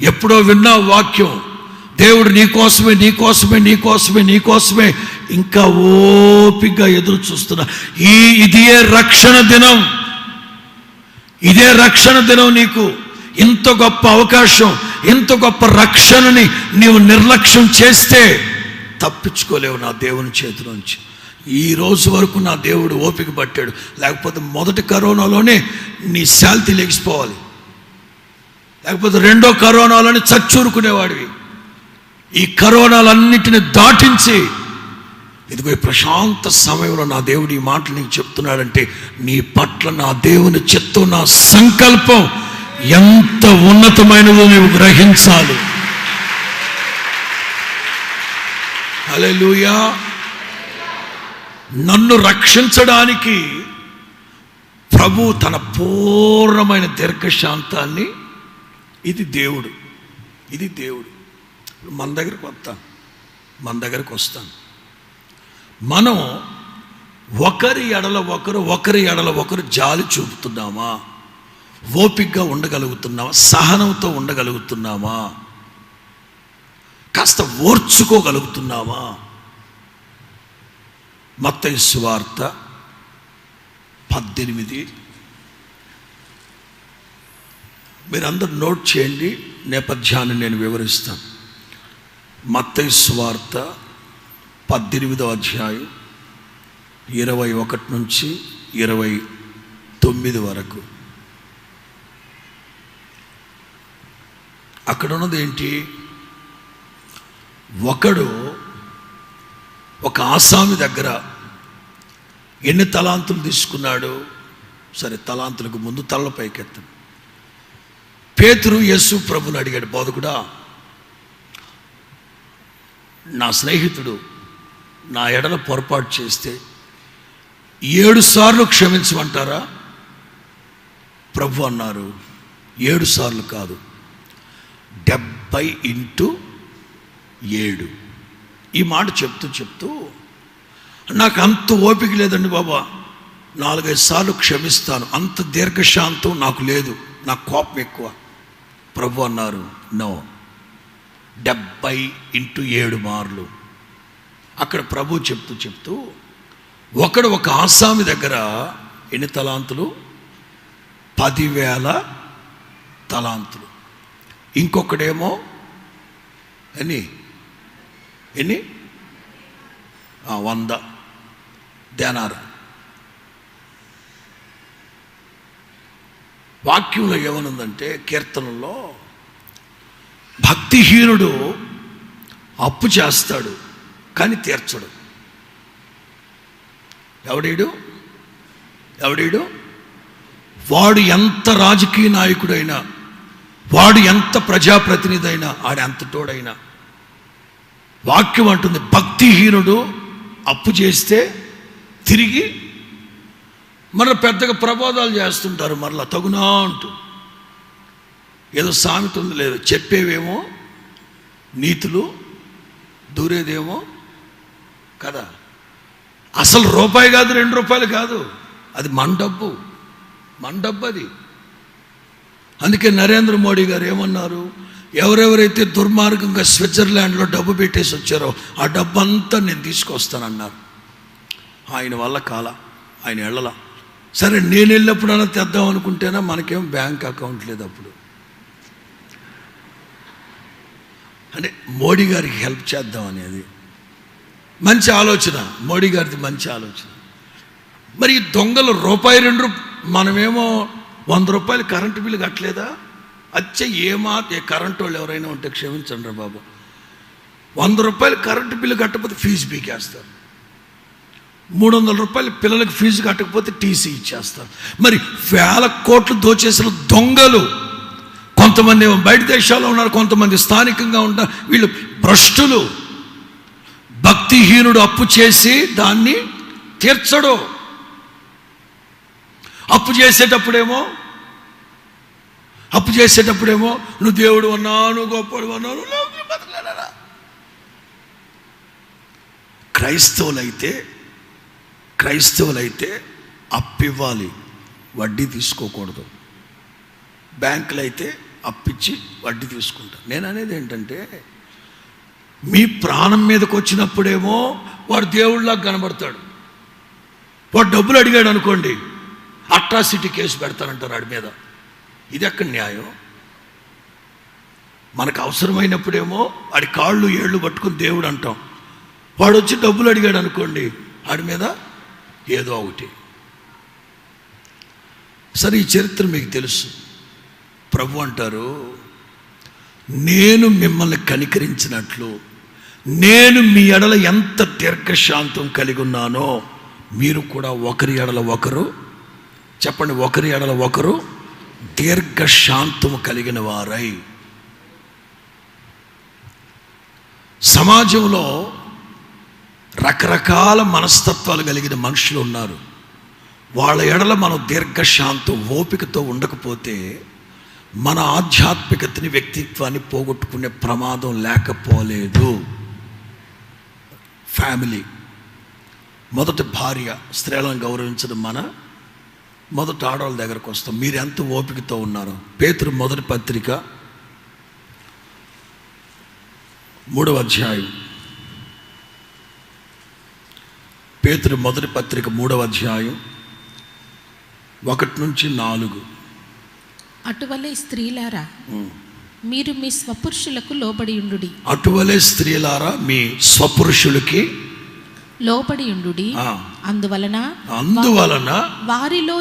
ఎప్పుడో విన్నావు వాక్యం. దేవుడు నీకోసమే ఇంకా ఓపికగా ఎదురు చూస్తున్నా. ఇదే రక్షణ దినం, నీకు ఇంత గొప్ప అవకాశం, ఇంత గొప్ప రక్షణని నీవు నిర్లక్ష్యం చేస్తే తప్పించుకోలేవు నా దేవుని చేతిలోంచి. ఈ రోజు వరకు నా దేవుడు ఓపిక పట్టాడు. లేకపోతే మొదటి కరోనాలోనే నీ శాల్తీ లెగిసిపోవాలి, లేకపోతే రెండో కరోనాలోనే చచ్చూరుకునేవాడివి. ఈ కరోనాలన్నిటిని దాటించి ఇదిగో ఈ ప్రశాంత సమయంలో నా దేవుడు ఈ మాటలు నీకు చెప్తున్నాడంటే నీ పట్ల నా దేవుని చిత్తం, నా సంకల్పం ఎంత ఉన్నతమైనదో నీవు గ్రహించాలి. హల్లెలూయా. నన్ను రక్షించడానికి ప్రభు తన పూర్ణమైన దీర్ఘశాంతాన్ని, ఇది దేవుడు. మన దగ్గరకు వస్తాను. మనం ఒకరి ఎడల ఒకరు జాలి చూపుతున్నామా? ఓపికగా ఉండగలుగుతున్నామా? సహనంతో ఉండగలుగుతున్నామా? కాస్త ఓర్చుకోగలుగుతున్నామా? మత్తయి సువార్త 18. మీరందరూ నోట్ చేయండి, నేపథ్యాన్ని నేను వివరిస్తాను. మత్తయి సువార్త 18వ అధ్యాయం 21 నుంచి 29 వరకు. అక్కడ ఉన్నది ఏంటి? ఒకడు ఒక ఆసామి దగ్గర ఎన్ని తలాంతులు తీసుకున్నాడు? సరే, తలాంతులకు ముందు తల పైకెత్తాడు. పేతురు యేసు ప్రభుని అడిగాడు, బోధకుడా, నా స్నేహితుడు నా ఎడల పొరపాటు చేస్తే 7 సార్లు క్షమించమంటారా ప్రభు అన్నారు 7 సార్లు కాదు, 70x7. ఈ మాట చెప్తూ నాకు అంత ఓపిక లేదండి బాబా, 4-5 సార్లు క్షమిస్తాను, అంత దీర్ఘశాంతం నాకు లేదు, నాకు కోపం ఎక్కువ. ప్రభు అన్నారు నో, 70x7 మార్లు. అక్కడ ప్రభు చెప్తూ ఒకడు ఒక ఆసామి దగ్గర ఎన్ని తలాంతులు? 10,000 తలాంతులు. ఇంకొకడేమో ఎన్ని 100 దేనారు. వాక్యంలో ఏమనుందంటే, కీర్తనలో, భక్తిహీనుడు అప్పు చేస్తాడు కానీ తీర్చడు. ఎవడీడు? వాడు ఎంత రాజకీయ నాయకుడైనా, వాడు ఎంత ప్రజాప్రతినిధి అయినా, ఆడెంతటోడైనా, వాక్యం అంటుంది భక్తిహీనుడు అప్పు చేస్తే తిరిగి మన పెద్దగా ప్రబోధాలు చేస్తుంటారు, మరలా తగునా అంటూ. ఏదో సామెత ఉంది, లేదు చెప్పేవేమో నీతులు, దూరేదేమో కదా. అసలు రూపాయి కాదు, 2 రూపాయలు కాదు, అది మన డబ్బు అది. అందుకే నరేంద్ర మోడీ గారు ఏమన్నారు, ఎవరెవరైతే దుర్మార్గంగా స్విట్జర్లాండ్లో డబ్బు పెట్టేసి వచ్చారో ఆ డబ్బు అంతా నేను తీసుకొస్తానన్నారు. ఆయన వల్ల ఆయన వెళ్ళలా. సరే, నేను వెళ్ళినప్పుడైనా తెద్దాం అనుకుంటేనా, మనకేం బ్యాంక్ అకౌంట్ లేదు అప్పుడు. అంటే మోడీ గారికి హెల్ప్ చేద్దాం అనేది మంచి ఆలోచన, మోడీ గారిది మంచి ఆలోచన. మరి ఈ దొంగలు రూపాయి 2 మనమేమో 100 రూపాయలు కరెంటు బిల్లు కట్టలేదా? కరెంటు వాళ్ళు ఎవరైనా ఉంటే క్షమించండి రా బాబు, 100 రూపాయలు కరెంటు బిల్లు కట్టకపోతే ఫీజు పీకేస్తారు, 300 రూపాయలు పిల్లలకు ఫీజు కట్టకపోతే టీసీ ఇచ్చేస్తారు. మరి 1,000 కోట్లు దోచేసిన దొంగలు కొంతమంది ఏమో బయట దేశాల్లో ఉన్నారు, కొంతమంది స్థానికంగా ఉంటారు. వీళ్ళు భ్రష్టులు. భక్తిహీనుడు అప్పు చేసి దాన్ని తీర్చడు. అప్పు చేసేటప్పుడేమో నువ్వు దేవుడు అన్నా, నువ్వు గొప్పడు అన్నా, నువ్వు బతకలేరా. క్రైస్తవులైతే అప్పివ్వాలి, వడ్డీ తీసుకోకూడదు. బ్యాంకులు అయితే అప్పిచ్చి వడ్డీ తీసుకుంటారు. నేను అనేది ఏంటంటే, మీ ప్రాణం మీదకి వచ్చినప్పుడేమో వాడు దేవుళ్ళలాగా కనబడతాడు. వాడు డబ్బులు అడిగాడు అనుకోండి, అట్రాసిటీ కేసు పెడతానంటారు వాడి మీద. ఇది ఎక్కడ న్యాయం? మనకు అవసరమైనప్పుడేమో వాడి కాళ్ళు ఏళ్ళు పట్టుకుని దేవుడు అంటాం. వాడు వచ్చి డబ్బులు అడిగాడు అనుకోండి, వాడి మీద ఏదో ఒకటి. సరే, ఈ చరిత్ర మీకు తెలుసు. ప్రభు అంటారు, నేను మిమ్మల్ని కనికరించినట్లు నేను మీ ఎడల ఎంత దీర్ఘశాంతం కలిగి ఉన్నానో మీరు కూడా ఒకరి ఎడల ఒకరు, చెప్పండి, ఒకరి ఎడల ఒకరు దీర్ఘశాంతము కలిగిన వారై. సమాజంలో రకరకాల మనస్తత్వాలు కలిగిన మనుషులు ఉన్నారు. వాళ్ళ ఎడల మనం దీర్ఘశాంతం ఓపికతో ఉండకపోతే మన ఆధ్యాత్మికతని, వ్యక్తిత్వాన్ని పోగొట్టుకునే ప్రమాదం లేకపోలేదు. ఫ్యామిలీ, మొదటి భార్య, స్త్రీలను గౌరవించడం మొదటి ఆడవాళ్ళ దగ్గరకు వస్తాం. మీరు ఎంత ఓపికతో ఉన్నారు? పేతురు మొదటి పత్రిక 3వ అధ్యాయం, పేతురు మొదటి పత్రిక 3వ అధ్యాయం 1-4. అటువలే స్త్రీలారా మీరు మీ స్వపురుషులకు లోబడి ఉండుడి. అటువలే స్త్రీలారా మీ స్వపురుషులకి లోబడి ఉండుడి. అందువలన వారిలో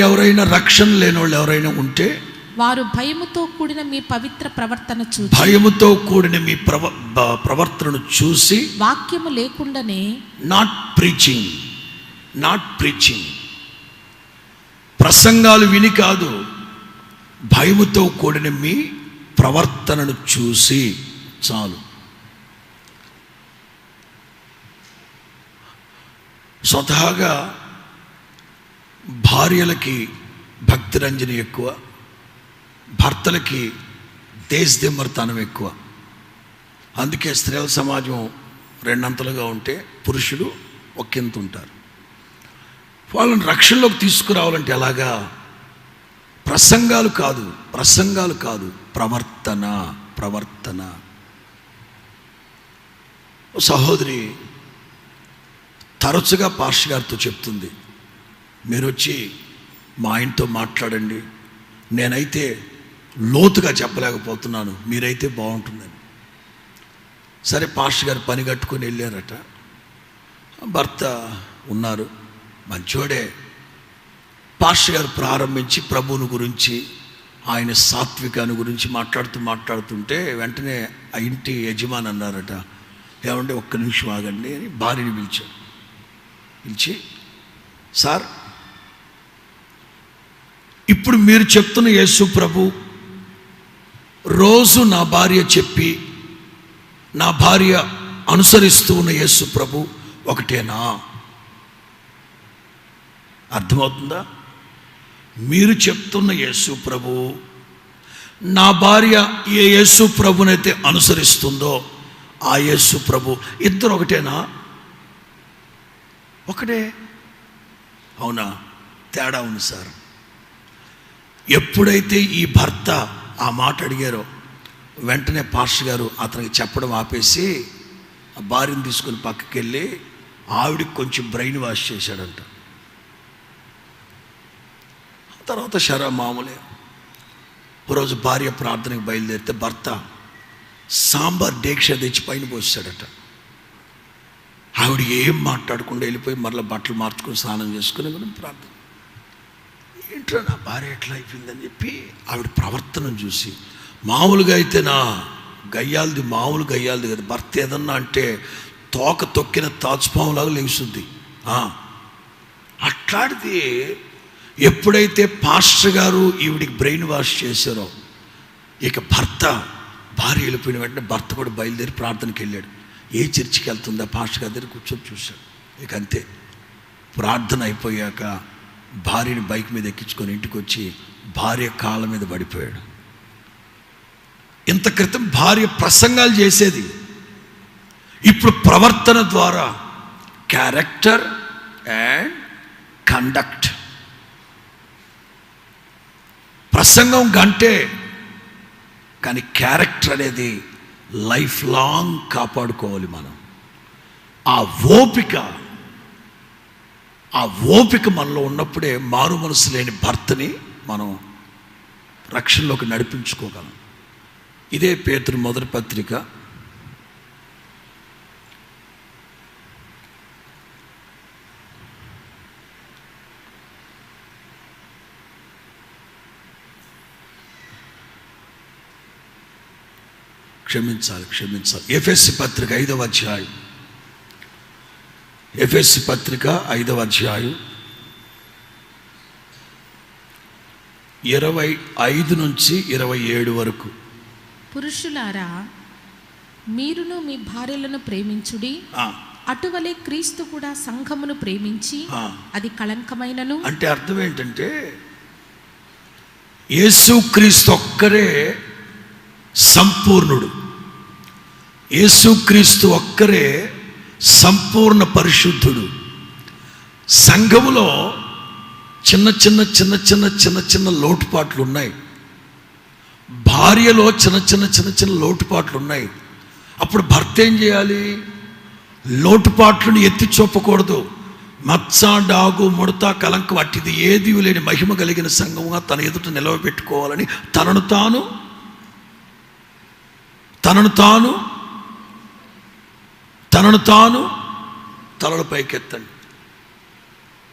ఎవరైనా రక్షణ లేని వాళ్ళు ఎవరైనా ఉంటే వారు భయముతో కూడిన మీ పవిత్ర ప్రవర్తన చూసి వాక్యము లేకుండానే నాట్ ప్రీచింగ్ ప్రసంగాలు విని కాదు, భయముతో కూడిన మీ ప్రవర్తనను చూసి చాలు. స్వతహాగా భార్యలకి భక్తి రంజని ఎక్కువ, భర్తలకి దేశదిమ్మరితనం ఎక్కువ. అందుకే స్త్రీల సమాజం రెండంతలుగా ఉంటే పురుషులు ఒకంత ఉంటారు. వాళ్ళని రక్షణలోకి తీసుకురావాలంటే ఎలాగా? ప్రసంగాలు కాదు, ప్రవర్తన. సహోదరి తరచుగా పాస్టర్ గారితో చెప్తుంది, మీరు వచ్చి మా ఆయనతో మాట్లాడండి, నేనైతే లోతుగా చెప్పలేకపోతున్నాను, మీరైతే బాగుంటుందని. సరే, పాస్టర్ గారు పని కట్టుకొని వెళ్ళారట. భర్త ఉన్నారు, మంచోడే. పాస్టర్ గారు ప్రారంభించి ప్రభువుని గురించి, ఆయన సాత్వికాన్ని గురించి మాట్లాడుతుంటే వెంటనే ఆ ఇంటి యజమాని అన్నారట, ఏమంటే ఒక్క నిమిషం ఆగండి అని భార్యని పిలిచి, సార్, ఇప్పుడు మీరు చెప్తున్న యేసు ప్రభు రోజు నా భార్య చెప్పి నా భార్య అనుసరిస్తూ ఉన్న యేసు ప్రభు ఒకటేనా? అర్థమవుతుందా? మీరు చెప్తున్న యేసు ప్రభు, నా భార్య ఏ యేసు ప్రభునైతే అనుసరిస్తుందో ఆ యేసు ప్రభు, ఇద్దరు ఒకటేనా? ఒకటే. అవునా? తేడా ఉంది సార్. ఎప్పుడైతే ఈ భర్త ఆ మాట అడిగారో వెంటనే పాస్టర్ గారు అతనికి చెప్పడం ఆపేసి ఆ భార్యను తీసుకుని పక్కకి వెళ్ళి ఆవిడికి కొంచెం బ్రెయిన్ వాష్ చేశాడంట. తర్వాత మామూలే. ఒకరోజు భార్య ప్రార్థనకు బయలుదేరితే భర్త సాంబార్ డేక్ష తెచ్చి పైన పోసాడట. ఆవిడ ఏం మాట్లాడకుండా వెళ్ళిపోయి మరలా బట్టలు మార్చుకొని స్నానం చేసుకుని ప్రార్థన. ఏంట్రా నా భార్య ఎట్లా అయిపోయిందని చెప్పి ఆవిడ ప్రవర్తనను చూసి, మామూలుగా అయితే నా గయ్యాలది మామూలు గయ్యాలది కదా, భర్త ఏదన్నా అంటే తోక తొక్కిన తాచుపాములాగా లేస్తుంది. అట్లాంటిది ఎప్పుడైతే పాస్టర్ గారు ఈవిడికి బ్రెయిన్ వాష్ చేశారో, ఇక భార్య వెళ్ళిపోయిన వెంటనే భర్త కూడా బయలుదేరి ప్రార్థనకి వెళ్ళాడు. ఏ చర్చికి వెళ్తుందా పాస్టర్ గారి దగ్గర కూర్చొని చూశాడు. ఇక అంతే. ప్రార్థన అయిపోయాక భార్యని బైక్ మీద ఎక్కించుకొని ఇంటికి వచ్చి భార్య కాళ్ళ మీద పడిపోయాడు. ఇంత క్రితం భార్య ప్రసంగాలు చేసేది, ఇప్పుడు ప్రవర్తన ద్వారా క్యారెక్టర్ అండ్ కండక్ట్. ప్రసంగం గంటే, కానీ క్యారెక్టర్ అనేది లైఫ్ లాంగ్ కాపాడుకోవాలి మనం. ఆ ఓపిక మనలో ఉన్నప్పుడే మారు మనసు లేని భర్తని మనం రక్షణలోకి నడిపించుకోగలం. ఇదే పేతురు మొదటి పత్రిక 5వ అధ్యాయం. ఎఫెసీ పత్రిక 5వ అధ్యాయం 25 నుంచి 27 వరకు. పురుషులారా, మీరును మీ భార్యలను ప్రేమించుడి. అటువలే క్రీస్తు కూడా సంఘమును ప్రేమించి అది కళంకమైనను. అంటే అర్థం ఏంటంటే, యేసుక్రీస్తు ఒక్కరే సంపూర్ణుడు, యేసుక్రీస్తు ఒక్కరే సంపూర్ణ పరిశుద్ధుడు. సంఘములో చిన్న చిన్న లోటుపాట్లు ఉన్నాయి, భార్యలో చిన్న లోటుపాట్లు ఉన్నాయి. అప్పుడు భర్త ఏం చేయాలి? లోటుపాట్లను ఎత్తి చూపకూడదు. మచ్చ, డాగు, ముడత, కలంకం అట్టిది ఏది లేని మహిమ కలిగిన సంఘముగా తన ఎదుట నిలవబెట్టుకోవాలని తనను తాను తలల పైకెత్తండి.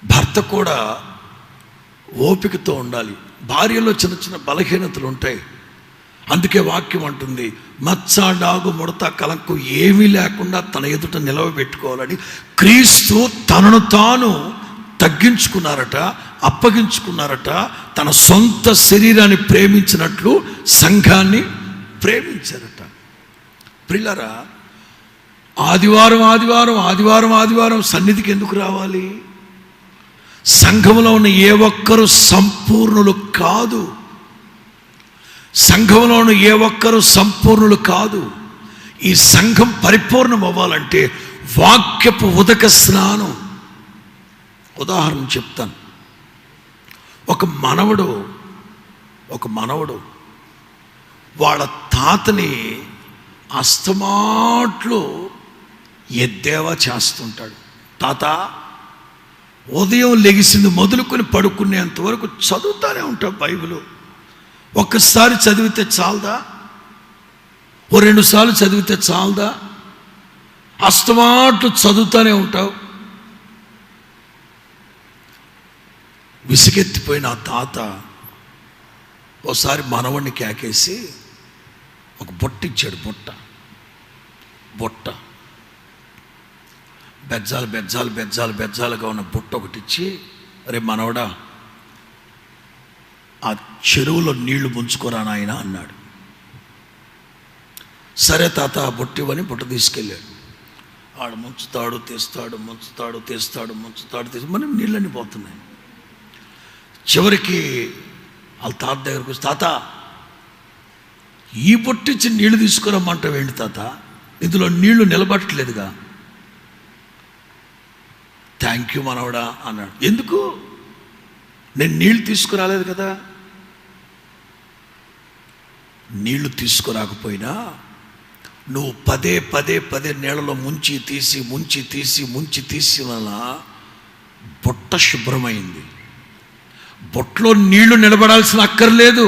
భర్త కూడా ఓపికతో ఉండాలి. భార్యలో చిన్న బలహీనతలు ఉంటాయి. అందుకే వాక్యం అంటుంది, మచ్చ, డాగు, ముడత, కలంకం ఏమీ లేకుండా తన ఎదుట నిలవబెట్టుకోవాలని క్రీస్తు తనను తాను తగ్గించుకున్నారట, అప్పగించుకున్నారట. తన సొంత శరీరాన్ని ప్రేమించినట్లు సంఘాన్ని ప్రేమించారట. ప్రియులారా, ఆదివారం సన్నిధికి ఎందుకు రావాలి? సంఘంలో ఉన్న ఏ ఒక్కరు సంపూర్ణులు కాదు. సంఘంలో ఉన్న ఏ ఒక్కరు సంపూర్ణులు కాదు. ఈ సంఘం పరిపూర్ణం అవ్వాలంటే వాక్యపు ఉదక స్నానం. ఉదాహరణ చెప్తాను. ఒక మనవడు వాళ్ళ తాతని అస్తమాట్లు ఎద్దేవా చేస్తుంటాడు. తాత, ఉదయం లెగిసింది మొదలుకొని పడుకునేంత వరకు చదువుతానే ఉంటావు బైబిల్. ఒక్కసారి చదివితే చాలదా? ఓ 2 సార్లు చదివితే చాలదా? అస్తమాట్లు చదువుతానే ఉంటావు. విసిగెత్తిపోయిన ఆ తాత ఓసారి మనవడిని కేకేసి ఒక బొట్ట ఇచ్చాడు. బొట్ట బెజ్జాలుగా ఉన్న బొట్ట ఒకటి ఇచ్చి, అరే మనవడా, ఆ చెరువులో నీళ్లు ముంచుకోరా నాయన అన్నాడు. సరే తాత, బొట్టివని బొట్ట తీసుకెళ్ళాడు. ఆడు ముంచుతాడు తీస్తాడు మనం నీళ్ళని పోతున్నాయి. చివరికి వాళ్ళ తాత దగ్గరకు వచ్చి, తాత, ఈ బొట్టిచ్చి నీళ్లు తీసుకురమ్మంటావు ఏంటి తాత? ఇందులో నీళ్లు నిలబట్టలేదుగా. థ్యాంక్ యూ మనవడా అన్నాడు. ఎందుకు? నేను నీళ్లు తీసుకురాలేదు కదా. నీళ్లు తీసుకురాకపోయినా నువ్వు పదే నీళ్ళలో ముంచి తీసి వల్ల బొట్ట శుభ్రమైంది. బొట్టలో నీళ్లు నిలబడాల్సిన అక్కర్లేదు.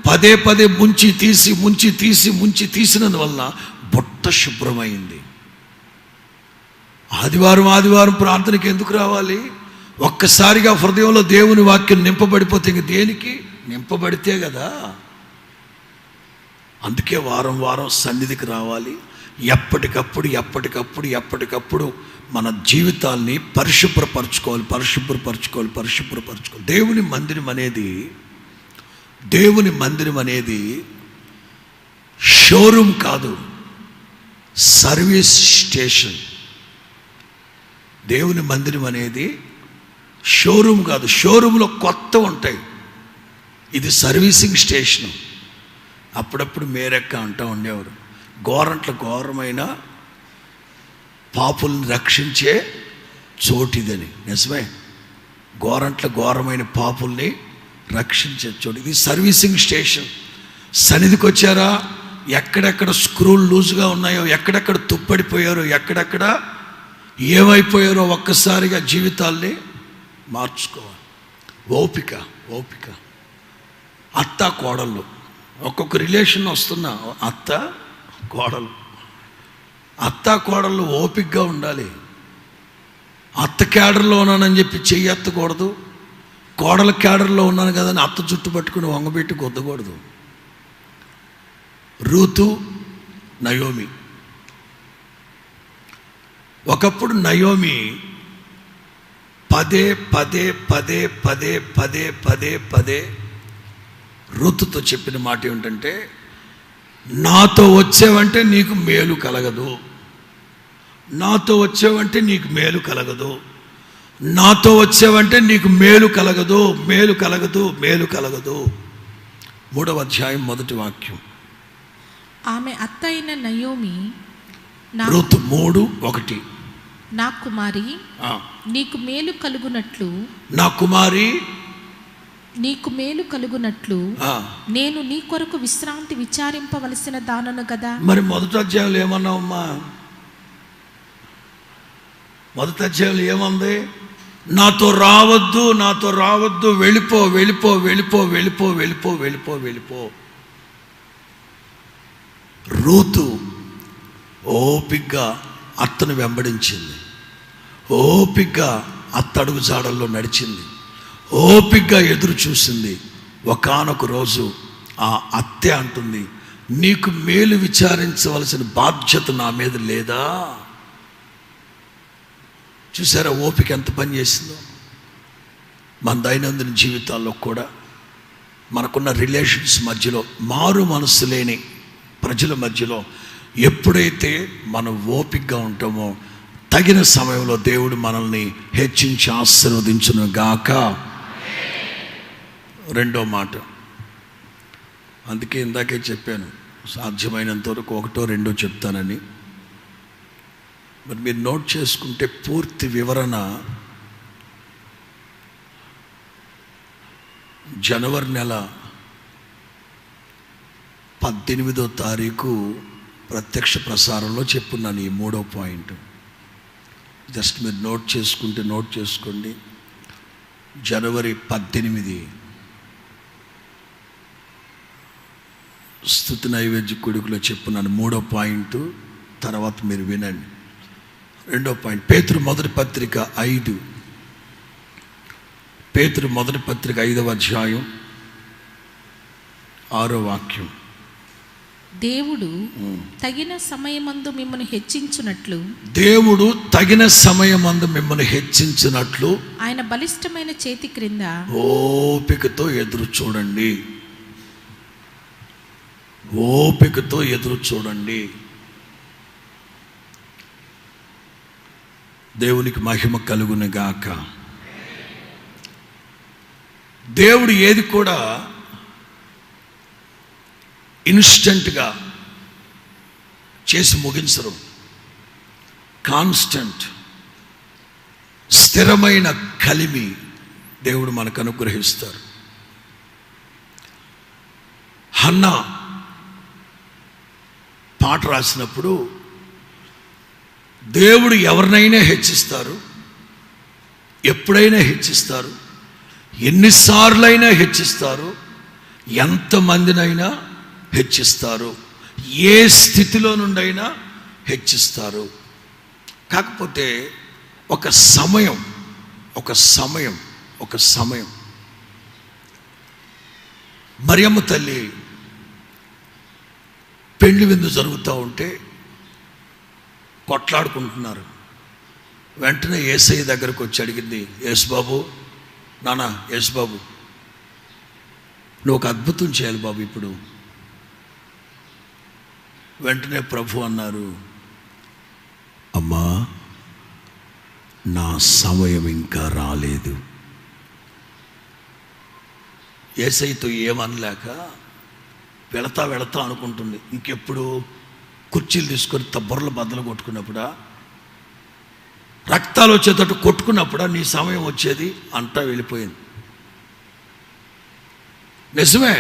పదే ముంచి తీసినందువల్ల బొట్ట శుభ్రమైంది. ఆదివారం ప్రార్థనకి ఎందుకు రావాలి? ఒక్కసారిగా హృదయంలో దేవుని వాక్యం నింపబడిపోతే ఇంక దేనికి? నింపబడితే కదా. అందుకే వారం సన్నిధికి రావాలి. ఎప్పటికప్పుడు మన జీవితాల్ని పరిశుభ్రపరచుకోవాలి. దేవుని మందిరం అనేది షోరూమ్ కాదు, సర్వీస్ స్టేషన్. దేవుని మందిరం అనేది షోరూమ్ కాదు. షోరూంలో కొత్త ఉంటాయి, ఇది సర్వీసింగ్ స్టేషను. అప్పుడప్పుడు మేరెక్క అంటూ ఉండేవారు, ఘోరమైన పాపుల్ని రక్షించే చోటిదని. నిజమే, ఘోరమైన పాపుల్ని రక్షించే చోటు. ఇది సర్వీసింగ్ స్టేషన్. సన్నిధికి వచ్చారా, ఎక్కడెక్కడ స్క్రూలు లూజుగా ఉన్నాయో, ఎక్కడెక్కడ తుప్పడిపోయారో, ఎక్కడెక్కడ ఏమైపోయారో ఒక్కసారిగా జీవితాల్ని మార్చుకోవాలి. ఓపిక. అత్త కోడళ్ళు, ఒక్కొక్క రిలేషన్ వస్తున్నా అత్త కోడళ్ళు ఓపికగా ఉండాలి. అత్త క్యాడర్లో ఉన్నానని చెప్పి చెయ్యి ఎత్తకూడదు. కోడల క్యాడర్లో ఉన్నాను కదా అని అత్త జుట్టు పట్టుకుని వంగబెట్టి కొద్దకూడదు. Ruth, Naomi. ఒకప్పుడు నయోమి పదే రూతుతో చెప్పిన మాట ఏమిటంటే, నాతో వచ్చేవంటే నీకు మేలు కలగదు, నాతో వచ్చేవంటే నీకు మేలు కలగదు, 3వ అధ్యాయం 1వ వాక్యం. ఆమె అత్త అయిన నయోమి రూతు 3:1, నా కుమారి నీకు మేలు కలుగునట్లు, నా కుమారి నీకు మేలు కలుగునట్లు నేను నీ కొరకు విశ్రాంతి విచారింపవలసిన దానను కదా. మరి మొదటి అధ్యాయంలో ఏమన్నావమ్మా? మొదటి అధ్యాయంలో ఏమంది? నాతో రావద్దు, వెళ్ళిపో. రూతు ఓపిగ్గా అత్తను వెంబడించింది, ఓపిగ్గా అత్త అడుగు జాడల్లో నడిచింది, ఓపిగ్గా ఎదురు చూసింది. ఒకానొక రోజు ఆ అత్తే అంటుంది, నీకు మేలు విచారించవలసిన బాధ్యత నా మీద లేదా? చూసారా ఓపిక ఎంత పని చేసిందో? మన దైనందిన జీవితాల్లో కూడా మనకున్న రిలేషన్స్ మధ్యలో, మారు మనసు లేని ప్రజల మధ్యలో ఎప్పుడైతే మనం ఓపికగా ఉంటామో తగిన సమయంలో దేవుడు మనల్ని హెచ్చించి ఆశీర్వదించును గాక. రెండో మాట, అందుకే ఇందాకే చెప్పాను, సాధ్యమైనంత వరకు ఒకటో రెండో చెప్తానని. మరి మీరు నోట్ చేసుకుంటే పూర్తి వివరణ జనవరి నెల 18వ తారీఖు ప్రత్యక్ష ప్రసారంలో చెప్పున్నాను. ఈ 3వ పాయింట్ జస్ట్ మీరు నోట్ చేసుకుంటే నోట్ చేసుకోండి. జనవరి 18 స్తుతి నైవేద్య కొడుకులో చెప్పున్నాను. 3వ పాయింట్ తర్వాత మీరు వినండి. 2వ పాయింట్, పేతురు మొదటి పత్రిక 5, పేతురు మొదటి పత్రిక 5వ అధ్యాయం 6వ వాక్యం. దేవుడు తగిన సమయమందు మిమ్మల్ని హెచ్చించునట్లు, దేవుడు తగిన సమయమందు మిమ్మల్ని హెచ్చించినట్లు ఆయన బలిష్టమైన చేతి క్రింద ఓపికతో ఎదురు చూడండి. ఓపికతో ఎదురు చూడండి. దేవునికి మహిమ కలుగును గాక. దేవుడు ఏది కూడా ఇన్స్టెంట్గా చేసి ముగించరు. కాన్స్టెంట్, స్థిరమైన కలిమి దేవుడు మనకు అనుగ్రహిస్తారు. హన్నా పాట రాసినప్పుడు దేవుడు ఎవరినైనా హెచ్చిస్తారు, ఎప్పుడైనా హెచ్చిస్తారు, ఎన్నిసార్లైనా హెచ్చిస్తారు, ఎంతమందినైనా హెచ్చిస్తారు, ఏ స్థితిలో నుండైనా హెచ్చిస్తారు. కాకపోతే ఒక సమయం మరియమ్మ తల్లి పెళ్లి విందు జరుగుతూ ఉంటే కొట్లాడుకుంటున్నారు. వెంటనే యేసయ్య దగ్గరకు వచ్చి అడిగింది, యేసుబాబు, నాన్న యేసుబాబు, నువ్వు ఒక అద్భుతం చేయాలి బాబు ఇప్పుడు. వెంటనే ప్రభు అన్నారు, అమ్మా, నా సమయం ఇంకా రాలేదు. యేసయ్యతో ఏమనలేక వెళతా అనుకుంటుంది. ఇంకెప్పుడు కుర్చీలు తీసుకొని బొర్రలు బద్దలు కొట్టుకున్నప్పుడా, రక్తాలు వచ్చేటట్టు కొట్టుకున్నప్పుడా నీ సమయం వచ్చేది అంటా వెళ్ళిపోయింది. నిజమే,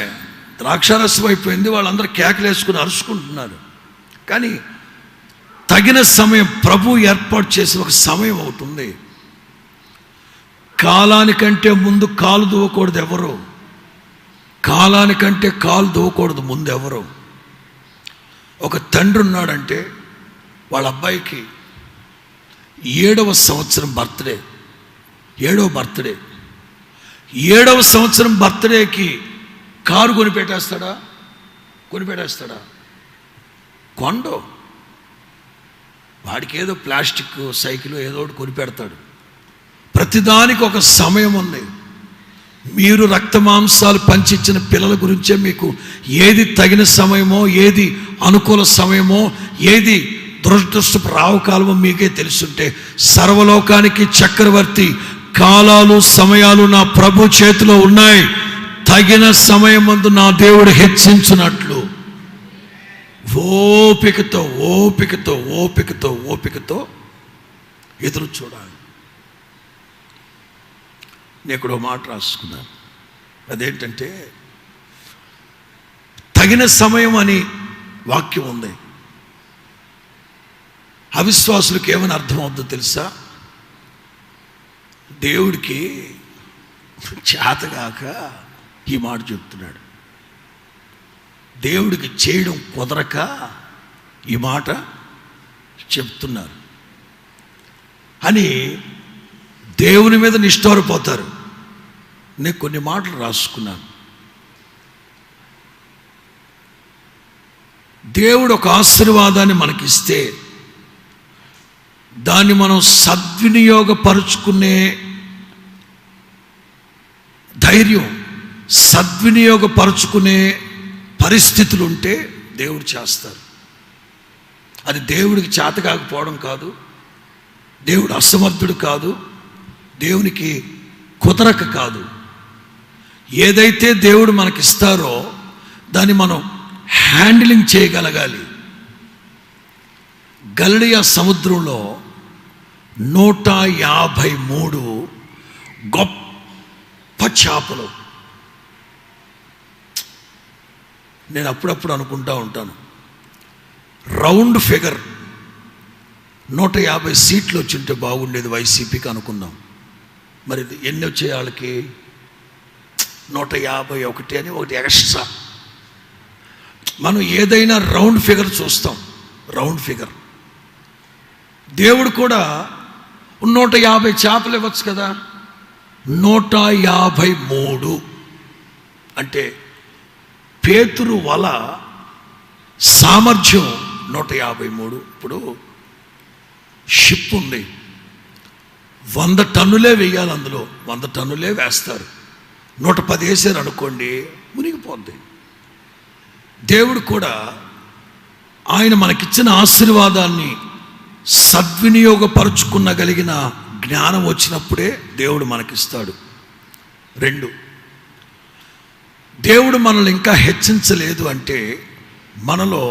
ద్రాక్షారసం అయిపోయింది, వాళ్ళందరూ కేకలు వేసుకుని అరుచుకుంటున్నారు. కానీ తగిన సమయం ప్రభు ఏర్పాటు చేసిన ఒక సమయం ఒకటి ఉంది. కాలానికంటే ముందు కాలు దువ్వకూడదు ఎవరు, కాలానికంటే కాలు దువ్వకూడదు ముందు ఎవరు. ఒక తండ్రి ఉన్నాడంటే వాళ్ళ అబ్బాయికి 7వ సంవత్సరం బర్త్డే, 7వ బర్త్డే, 7వ సంవత్సరం బర్త్డేకి కారు కొనిపెట్టేస్తాడా? కొండో వాడికి ఏదో ప్లాస్టిక్ సైకిల్ ఏదో ఒకటి కొనిపెడతాడు. ప్రతిదానికి ఒక సమయం ఉంది. మీరు రక్త మాంసాలు పంచిచ్చిన పిల్లల గురించే మీకు ఏది తగిన సమయమో, ఏది అనుకూల సమయమో, ఏది దురదృష్టపు రావుకాలమో మీకే తెలుసుంటే, సర్వలోకానికి చక్రవర్తి కాలాలు సమయాలు నా ప్రభు చేతిలో ఉన్నాయి. తగిన సమయం ముందు నా దేవుడు హెచ్చించినట్లు ఓపికతో ఎదురు చూడాలి. నేను ఇక్కడ మాట రాసుకున్నాను. అదేంటంటే, తగిన సమయం అని వాక్యం ఉంది. అవిశ్వాసులకు ఏమని అర్థం అవుతుందో తెలుసా? దేవుడికి చేతగాక ఈ మాట చెప్తున్నాడు. దేవుడికి చేయడం కుదరక ఈ మాట చెప్తున్నారు అని దేవుని మీద నిష్ఠూరపోతారు. నేను కొన్ని మాటలు రాసుకున్నాను. దేవుడు ఒక ఆశీర్వాదాన్ని మనకిస్తే దాన్ని మనం సద్వినియోగపరుచుకునే ధైర్యం, సద్వినియోగపరుచుకునే పరిస్థితులు ఉంటే దేవుడు చేస్తారు. అది దేవుడికి చేత కాకపోవడం కాదు, దేవుడు అసమర్థుడు కాదు, దేవునికి కుదరక కాదు. ఏదైతే దేవుడు మనకిస్తారో దాన్ని మనం హ్యాండిలింగ్ చేయగలగాలి. గలిలయ సముద్రంలో 153 గొప్ప చేపలు. నేను అప్పుడప్పుడు అనుకుంటా ఉంటాను, రౌండ్ ఫిగర్ 150 సీట్లు వచ్చింటే బాగుండేది వైసీపీకి అనుకున్నాం. మరి ఎన్ని వచ్చాయి వాళ్ళకి? 151 అని ఒకటి ఎక్స్ట్రా. మనం ఏదైనా రౌండ్ ఫిగర్ చూస్తాం, రౌండ్ ఫిగర్. దేవుడు కూడా 150 చేపలు ఇవ్వచ్చు కదా. 153 అంటే పేతురు వల సామర్థ్యం 153. ఇప్పుడు షిప్ ఉంది, 100 టన్నులే వేయాలి, అందులో 100 టన్నులే వేస్తారు. 110 వేసారు అనుకోండి, మునిగిపోద్ది. దేవుడు కూడా ఆయన మనకిచ్చిన ఆశీర్వాదాన్ని సద్వినియోగపరుచుకునగలిగిన జ్ఞానం వచ్చినప్పుడే దేవుడు మనకిస్తాడు. 2, దేవుడు మనల్ని ఇంకా హెచ్చించలేదు అంటే మనలో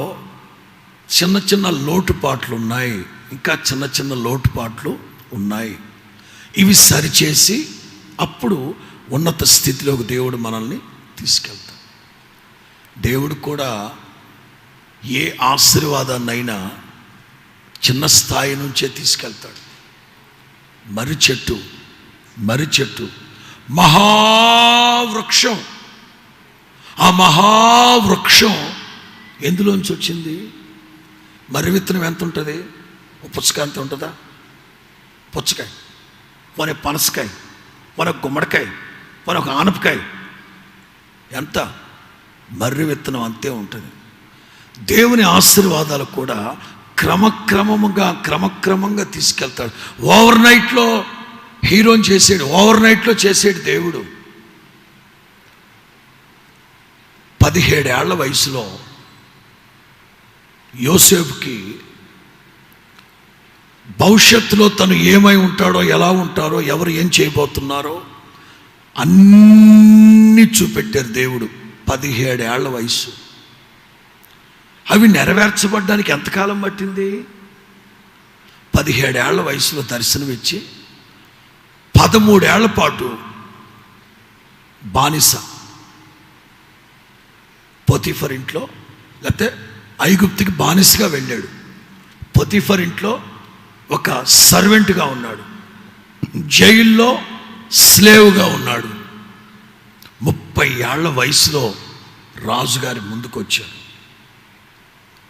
చిన్న చిన్న లోటుపాట్లు ఉన్నాయి, ఇంకా చిన్న చిన్న లోటుపాట్లు ఉన్నాయి. ఇవి సరిచేసి అప్పుడు ఉన్నత స్థితిలోకి దేవుడు మనల్ని తీసుకెళ్తాడు. దేవుడు కూడా ఏ ఆశీర్వాదాన్నైనా చిన్న స్థాయి నుంచే తీసుకెళ్తాడు. మర్రి చెట్టు మహావృక్షం. ఆ మహావృక్షం ఎందులోంచి వచ్చింది? మర్రి విత్తనం ఎంత ఉంటుంది? పుచ్చకాయ ఎంత ఉంటుందా? పుచ్చకాయ, పోనీ పనసకాయ, పోనీ గుమ్మడికాయ, పోనీ ఒక ఆనపకాయ, ఎంత? మర్రి విత్తనం అంతే ఉంటుంది. దేవుని ఆశీర్వాదాలు కూడా క్రమక్రమంగా తీసుకెళ్తాడు. ఓవర్ నైట్లో హీరోని చేసాడు, ఓవర్ నైట్లో చేసాడు దేవుడు. 17 ఏళ్ల వయసులో యోసేపుకి భవిష్యత్తులో తను ఏమై ఉంటాడో, ఎలా ఉంటారో, ఎవరు ఏం చేయబోతున్నారో అన్నీ చూపెట్టారు దేవుడు. 17 ఏళ్ల వయసు. అవి నెరవేర్చబడ్డానికి ఎంతకాలం పట్టింది? 17 ఏళ్ల వయసులో దర్శనమిచ్చి 13 ఏళ్ల పాటు బానిస పొతీఫర్ ఇంట్లో, లేకపోతే ఐగుప్తుకి బానిసగా వెళ్ళాడు. పొతీఫర్ ఇంట్లో ఒక సర్వెంట్గా ఉన్నాడు, జైల్లో స్లేవ్గా ఉన్నాడు. 30 ఏళ్ల వయసులో రాజుగారి ముందుకు వచ్చాడు.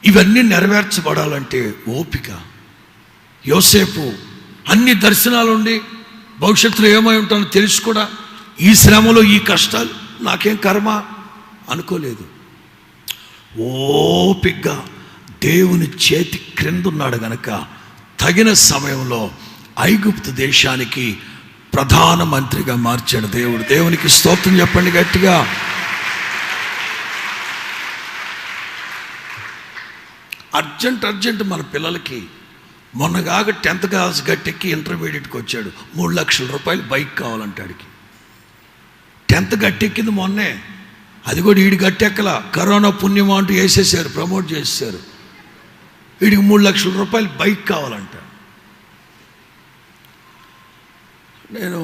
ఇవన్నీ నెరవేర్చబడాలంటే ఓపిక. యోసేపు అన్ని దర్శనాలుండి భవిష్యత్తులో ఏమై ఉంటానో తెలిసి కూడా ఈ శ్రమలో, ఈ కష్టాలు నాకేం కర్మ అనుకోలేదు. ఓపికగా దేవుని చేతి క్రిందున్నాడు గనక తగిన సమయంలో ఐగుప్తు దేశానికి ప్రధానమంత్రిగా మార్చాడు దేవుడు. దేవునికి స్తోత్రం చెప్పండి గట్టిగా. అర్జెంట్ మన పిల్లలకి మొన్నగాక 10th క్లాస్ గట్టెక్కి ఇంటర్మీడియట్కి వచ్చాడు. 3 లక్షల రూపాయలు బైక్ కావాలంటాడికి. 10th గట్టెక్కింది మొన్నే, అది కూడా వీడి గట్టెక్కల. కరోనా పుణ్యమా అంటూ వేసేసారు, ప్రమోట్ చేసేసారు. వీడికి 3 లక్షల రూపాయలు బైక్ కావాలంట. నేను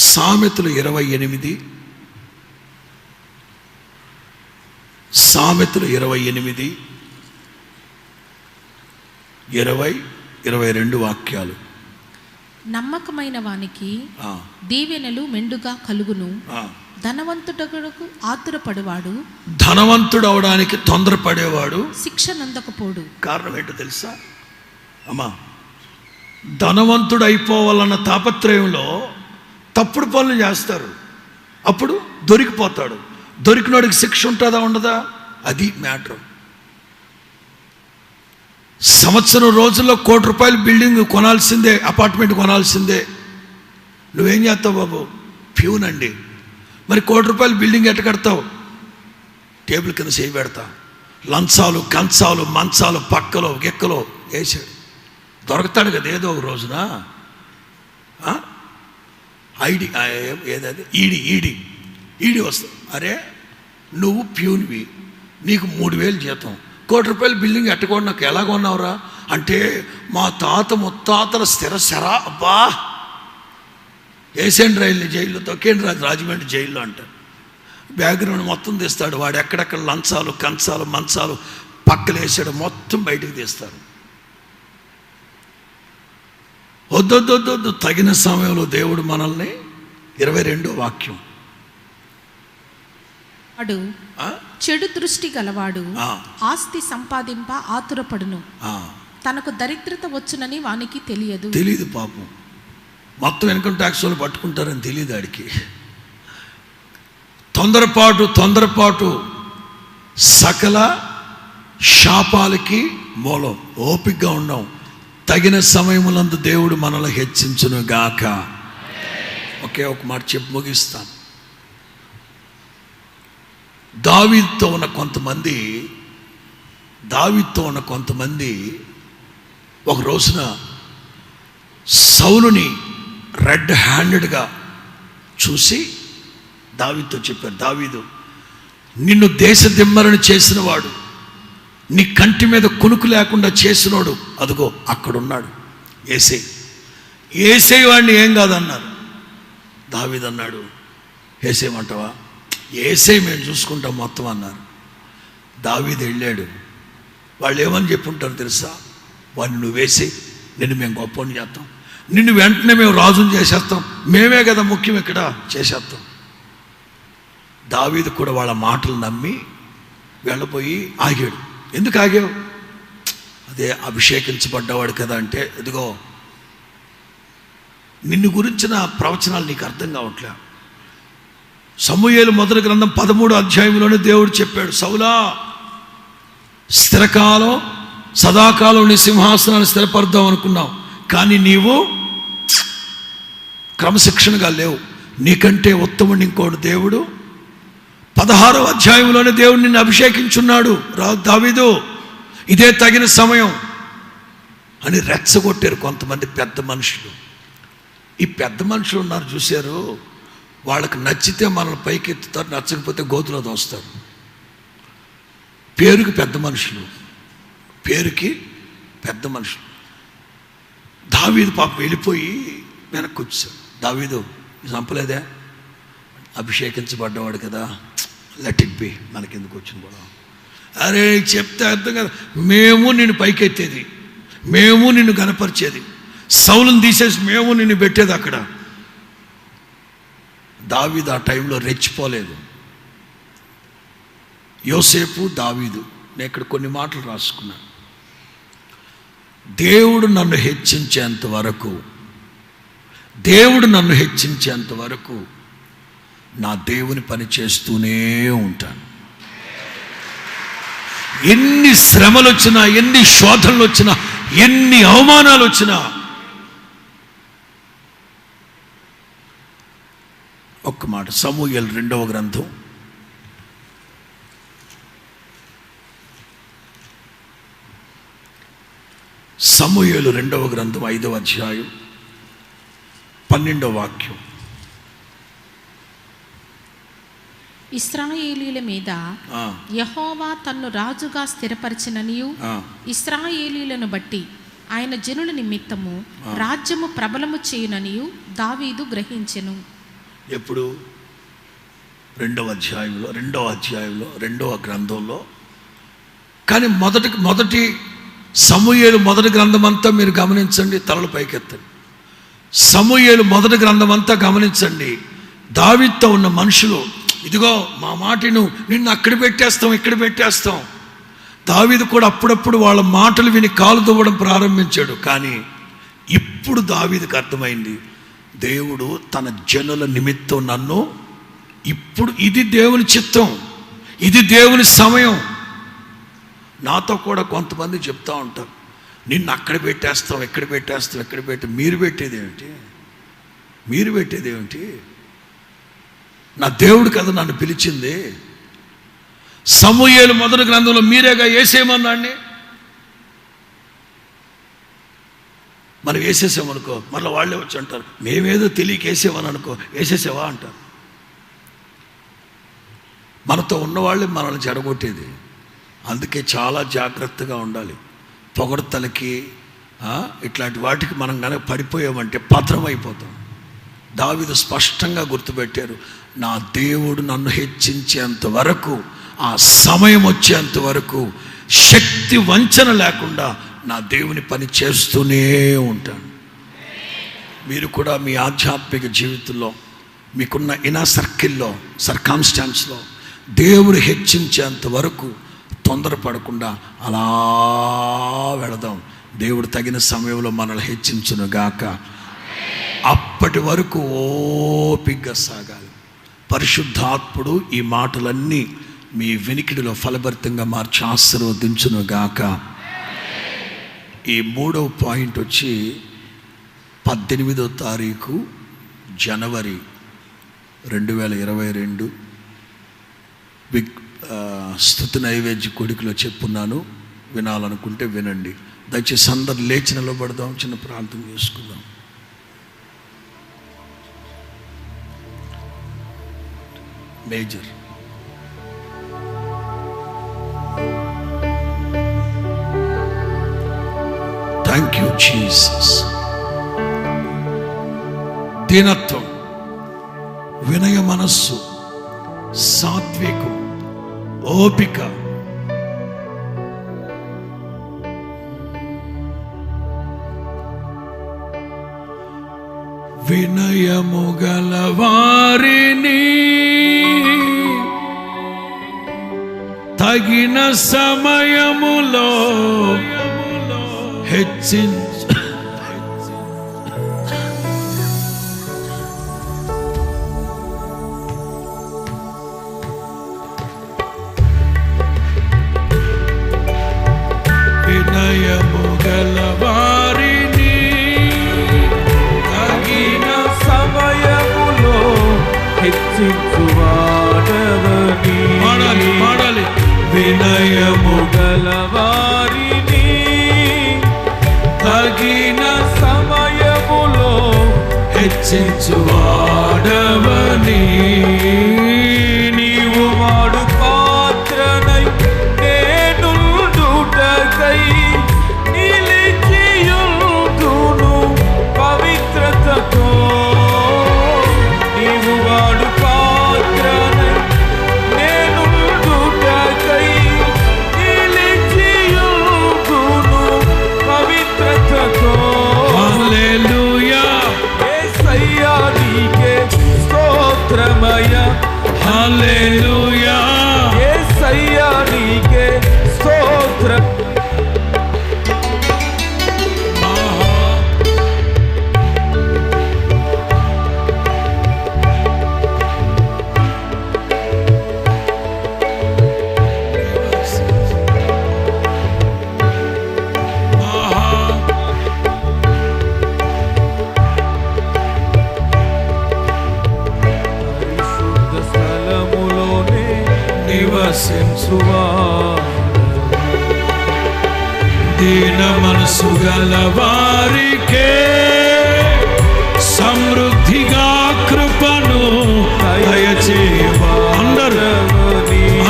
సామెతలు 28 20-22 వాక్యాలు. నమ్మకమైన వానికి దీవెనలు మెండుగా కలుగును, ధనవంతుడకు ఆతురపడేవాడు, ధనవంతుడు అవడానికి తొందరపడేవాడు శిక్ష నందకపోడు. కారణం ఏంటో తెలుసా అమ్మా? ధనవంతుడు అయిపోవాలన్న తాపత్రయంలో తప్పుడు పనులు చేస్తారు, అప్పుడు దొరికిపోతాడు. దొరికినోడికి శిక్ష ఉంటుందా ఉండదా? అది మ్యాటర్. సంవత్సరం రోజుల్లో 1 కోటి రూపాయలు బిల్డింగ్ కొనాల్సిందే, అపార్ట్మెంట్ కొనాల్సిందే. నువ్వేం చేస్తావు బాబు? ప్యూన్ అండి. మరి 1 కోటి రూపాయలు బిల్డింగ్ ఎట్ట కడతావు? టేబుల్ కింద చేయి పెడతా. లంచాలు, కంచాలు, మంచాలు పక్కలో గిక్కలో వేసాడు. దొరుకుతాడు కదా ఏదో ఒక రోజున. ఐడి ఏదది ఈడి వస్తుంది. అరే నువ్వు ప్యూన్వి, నీకు 3,000 జీతం, ₹1,00,00,000 బిల్డింగ్ ఎట్టకుండా నాకు ఎలా కొన్నావురా అంటే, మా తాత ముత్తాతల స్థిరసరా. అబ్బా, ఏషియన్ రైల్ని జైల్లో తొక్కేండి రాజమండ్రి జైల్లో అంటారు. బ్యాక్గ్రౌండ్ మొత్తం తీస్తాడు. వాడు ఎక్కడెక్కడ లంచాలు కంచాలు మంచాలు పక్కలు వేసాడు మొత్తం బయటకు తీస్తారు. వద్దొద్దొద్దొద్దు, తగిన సమయంలో దేవుడు మనల్ని 22వ వాక్యం, వాడు చెడు దృష్టి గలవాడు ఆస్తి సంపాదింప ఆతురపడును, తనకు దరిద్రత వచ్చునని వానికి తెలియదు పాపం. మొత్తం ఇన్కమ్ ట్యాక్స్ వాళ్ళు పట్టుకుంటారని తెలియదు ఆడికి. తొందరపాటు సకల శాపాలకి మూలం. ఓపికగా ఉన్నాం. తగిన సమయములందు దేవుడు మనల్ని హెచ్చించును గాక. ఒకే ఒక మాట చెప్పి ముగిస్తాను. దావీదుతో ఉన్న కొంతమంది ఒక రోజున సౌలుని రెడ్ హ్యాండెడ్గా చూసి దావీదుతో చెప్పారు, దావీదు నిన్ను దేశదిమ్మరణ చేసిన వాడు, నీ కంటి మీద కునుకు లేకుండా చేసినోడు అదిగో అక్కడున్నాడు, ఏసై వాడిని ఏం కాదన్నారు. దావీదు అన్నాడు, ఏసేయమంటావా? ఏసై మేము చూసుకుంటాం మొత్తం అన్నారు. దావీదు వెళ్ళాడు. వాళ్ళు ఏమని చెప్పుంటారు తెలుసా? వాడిని నువ్వు వేసేయి, నిన్ను మేము గొప్పని చేస్తాం, నిన్ను వెంటనే మేము రాజుని చేసేస్తాం, మేమే కదా ముఖ్యం ఇక్కడ, చేసేస్తాం. దావీదు కూడా వాళ్ళ మాటలు నమ్మి వెళ్ళబోయి ఆగాడు. ఎందుకు ఆగావు? అదే అభిషేకించబడ్డవాడు కదా అంటే, ఇదిగో నిన్ను గురించిన ప్రవచనాలు నీకు అర్థం కావట్లే. సమూయేలు మొదటి గ్రంథం 13వ అధ్యాయంలోనే దేవుడు చెప్పాడు, సౌలా స్థిరకాలం సదాకాలం నీ సింహాసనాన్ని స్థిరపరుద్దాం అనుకున్నావు, కానీ నీవు క్రమశిక్షణగా లేవు, నీకంటే ఉత్తముడు ఇంకోడు దేవుడు 16వ అధ్యాయంలోనే దేవుడు నిన్ను అభిషేకించున్నాడు, దావీదు ఇదే తగిన సమయం అని రెచ్చగొట్టారు కొంతమంది పెద్ద మనుషులు. ఈ పెద్ద మనుషులు ఉన్నారు చూశారు, వాళ్ళకి నచ్చితే మనల్ని పైకి ఎత్తుతారు, నచ్చకపోతే గోతులో దోస్తారు. పేరుకి పెద్ద మనుషులు. దావీదు పాపం వెళ్ళిపోయి వెనక్కి వచ్చాడు. దావీదు చంపలేదే, అభిషేకించబడ్డవాడు కదా, లెట్ ఇట్ బి, మనకెందుకు వచ్చిన కూడా. అరే చెప్తే అర్థం కదా, మేము నిన్ను పైకెత్తేది, మేము నిన్ను గనపరిచేది, సౌలుని తీసేసి మేము నిన్ను పెట్టేది అక్కడ. దావీదు ఆ టైంలో రెచ్చిపోలేదు. యోసేపు, దావీదు. నేను ఇక్కడ కొన్ని మాటలు రాసుకున్నాను. దేవుడు నన్ను హెచ్చించేంత వరకు నా దేవుని పని చేస్తూనే ఉంటాను. ఎన్ని శ్రమలు వచ్చినా, ఎన్ని శోధనలు వచ్చినా, ఎన్ని అవమానాలు వచ్చినా, ఒక్క మాట, సమూయేలు 2వ గ్రంథం 5వ అధ్యాయం 12వ వాక్యం. ఇశ్రాయేలీయుల మీద యెహోవా తన్ను రాజుగా స్థిరపరచిననియు, ఇశ్రాయేలీయులను బట్టి ఆయన జనుల నిమిత్తము రాజ్యము ప్రబలము చేయుననియు దావీదు గ్రహించెను. ఎప్పుడు? 2వ అధ్యాయంలో 2వ గ్రంథంలో. కానీ మొదటి సమూయేలు మొదటి గ్రంథం అంతా మీరు గమనించండి, తలలు పైకెత్తండి. సమూయేలు మొదటి గ్రంథం అంతా గమనించండి. దావీదుతో ఉన్న మనుషులు, ఇదిగో మా మాటను, నిన్ను అక్కడ పెట్టేస్తాం, ఇక్కడ పెట్టేస్తాం. దావీదు కూడా అప్పుడప్పుడు వాళ్ళ మాటలు విని కాలు దువ్వడం ప్రారంభించాడు. కానీ ఇప్పుడు దావీదుకు అర్థమైంది, దేవుడు తన జనుల నిమిత్తం నన్ను, ఇప్పుడు ఇది దేవుని చిత్తం, ఇది దేవుని సమయం. నాతో కూడా కొంతమంది చెప్తా ఉంటారు, నిన్ను అక్కడ పెట్టేస్తాం, ఎక్కడ పెట్టేస్తాం, ఎక్కడ మీరు పెట్టేది ఏమిటి? నా దేవుడు కదా నన్ను పిలిచింది. సమూయేలు మొదటి గ్రంథంలో మీరేగా ఏసేయమన్నాన్ని. మనం వేసేసామనుకో మళ్ళీ వాళ్ళే వచ్చి అంటారు, మేమేదో తెలియక వేసేవని అనుకో, వేసేసావా అంటారు. మనతో ఉన్నవాళ్ళే మనల్ని చెడగొట్టేది. అందుకే చాలా జాగ్రత్తగా ఉండాలి. పొగడ్తలకి ఇట్లాంటి వాటికి మనం కనుక పడిపోయామంటే పత్రమైపోతాం. దావీదు స్పష్టంగా గుర్తుపెట్టారు, నా దేవుడు నన్ను హెచ్చించేంత వరకు, ఆ సమయం వచ్చేంత వరకు శక్తి వంచన లేకుండా నా దేవుని పని చేస్తూనే ఉంటాను. మీరు కూడా మీ ఆధ్యాత్మిక జీవితంలో మీకున్న ఇన్నర్ సర్కిల్లో, సర్కమ్స్టాన్స్లో దేవుడు హెచ్చించేంత వరకు తొందరపడకుండా అలా వెళదాం. దేవుడు తగిన సమయంలో మనల్ని హెచ్చించునుగాక. అప్పటి వరకు ఓపికగా సాగాలి. పరిశుద్ధాత్ముడు ఈ మాటలన్నీ మీ వినికిడిలో ఫలభరితంగా మార్చి ఆశీర్వదించునుగాక. ఈ 3వ పాయింట్ వచ్చి 18వ తారీఖు జనవరి 2022 స్తుతి నైవేద్య కొడుకులో చెప్పున్నాను. వినాలనుకుంటే వినండి. దయచేసి అందరు లేచి నిలబడదాం, చిన్న ప్రార్థన చేసుకుందాం. Major thank you Jesus. దీనత్వం, వినయ మనస్సు, సాత్వికం, ఓపిక, వినయము గల వారిని తగిన సమయములో హెచ్చించు. వినయము గల వారిని తగిన సమయములో హెచ్చించువాడవని. పాడాలి. వినయము గల వారిని తగిన సమయములో హెచ్చించువాడవని. నీవు వాడు పాత్రనై నేనుండుటకై నిలిచియుందును పవిత్రతతో. నీవు వాడు పాత్రనై నేనుండుటకై నిలిచియుందును పవిత్రతతో. హల్లెలూయా. యేసయ్యా నీకే స్తోత్రమయ. హల్లెలూయా. యేసయ్యా నీకే స్తోత్రం. పరిశుద్ధ స్థలములోనే దీన మనసు గల వారికే సమృద్ధిగా కృపను దయచేయవా.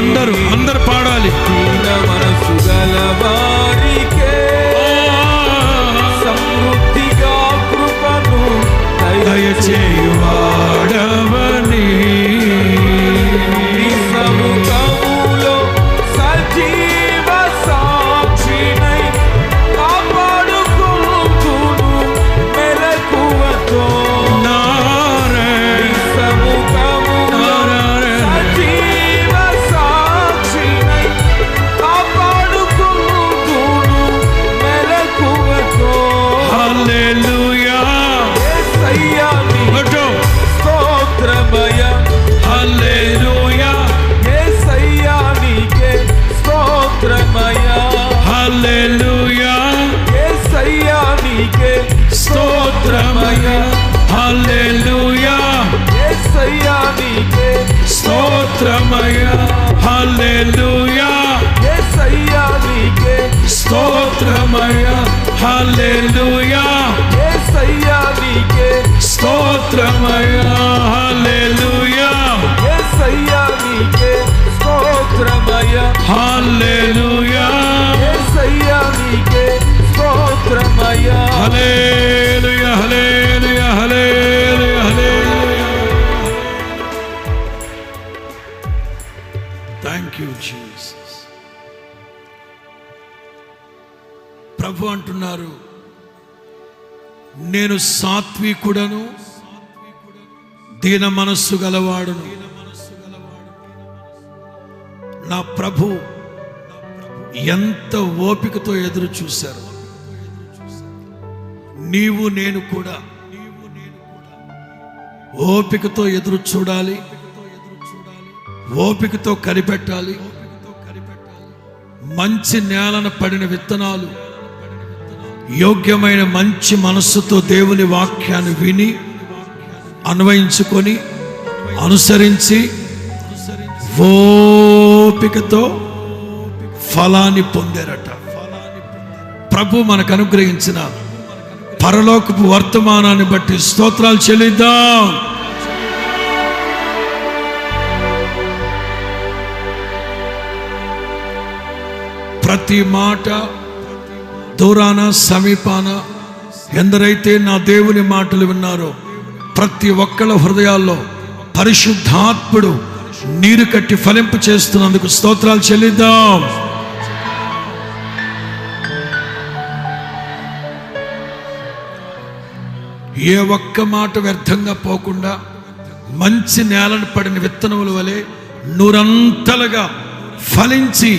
అందరూ పాడాలి. దీన మనసు గల వారికే సమృద్ధిగా కృపను దయచేయువాడవని. సముఖములో సజీవ సాక్షినై కాపాడుకుందును మెలకువతో. సముఖములో సజీవ సాక్షినై కాపాడుకుందును మెలకువతో. హల్లెలూయా. యేసయ్యా నీకే స్తోత్రమయ. హల్లెలూయా. యేసయ్యా నీకే స్తోత్రమయ. హల్లెలూయా. యేసయ్యా నీకే స్తోత్రమయ. హల్లెలూయా. యేసయ్యా నీకే స్తోత్రమయ. హల్లెలూయా. యేసయ్యా నీకే స్తోత్రమయ. హల్లెలూయా. స్తోత్రమయ్యా హల్లెలూయా యేసయ్యా నీకే స్తోత్రమయ్యా హల్లెలూయా యేసయ్యా నీకే స్తోత్రమయ్యా హల్లెలూయా హల్లెలూయా హల్లెలూయా హల్లెలూయా. Thank you Jesus. ప్రభు అంటున్నారు, నేను సాత్వికుడను దీన మనస్సు గలవాడును. నా ప్రభు ఎంత ఓపికతో ఎదురు చూశారు. నీవు నేను కూడా ఓపికతో ఎదురు చూడాలి, ఓపికతో కనిపెట్టాలి. మంచి నేలన పడిన విత్తనాలు యోగ్యమైన మంచి మనస్సుతో దేవుని వాక్యాన్ని విని అన్వయించుకొని అనుసరించి ఓపికతో ఫలాన్ని పొందారట. ప్రభు మనకు అనుగ్రహించిన పరలోకపు వర్తమానాన్ని బట్టి స్తోత్రాలు చెల్లిద్దాం. ప్రతి మాట దూరాన సమీపాన ఎందరైతే నా దేవుని మాటలు విన్నారో ప్రతి ఒక్కళ్ళ హృదయాల్లో పరిశుద్ధాత్ముడు నీరు కట్టి ఫలింపు చేస్తున్నందుకు స్తోత్రాలు చెల్లిద్దాం. ఏ ఒక్క మాట వ్యర్థంగా పోకుండా మంచి నేలను పడిన విత్తనముల వలె నూరంతలుగా ఫలించి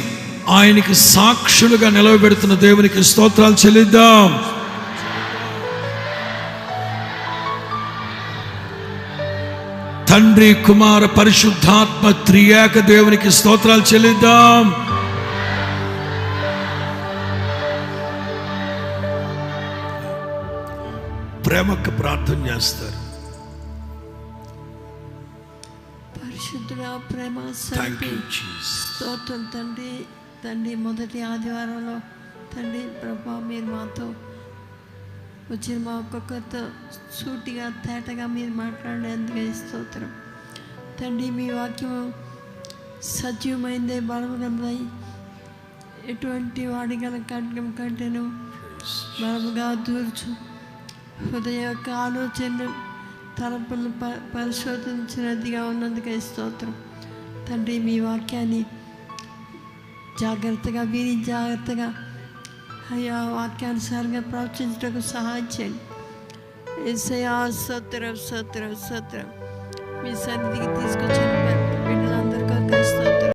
ఆయనకి సాక్షులుగా నిలవబెడుతున్న దేవునికి స్తోత్రాలు చెల్లిద్దాం. తండ్రి కుమార పరిశుద్ధాత్మ త్రియేక దేవునికి స్తోత్రాలు చెల్లిద్దాం. ప్రేమకు ప్రార్థన చేస్తారు. పరిశుద్ధుడా, ప్రేమ థాంక్ యూ జీసస్. స్తోత్రం తండ్రి. తండ్రి మొదటి ఆదివారంలో తండ్రి ప్రభా మీరు మాతో వచ్చిన మా ఒక్కొక్కరితో సూటిగా తేటగా మీరు మాట్లాడేందుకు స్తోత్రం తండ్రి. మీ వాక్యము సజీవమైందే, బలముగలదై ఎటువంటి వాడి గల ఖడ్గం కంటేను బలముగా దూర్చు హృదయ యొక్క ఆలోచన తలపులను పరిశోధించినదిగా ఉన్నందుకే స్తోత్రం తండ్రి. మీ వాక్యాన్ని జాగ్రత్తగా విని జాగ్రత్తగా అయ్యా వాక్యానుసారంగా ప్రవచించడానికి సహాయం చేయండి. యేసయ్యా స్తోత్రం స్తోత్రం స్తోత్రం. మీ సన్నిధికి తీసుకొచ్చిన బిడ్డల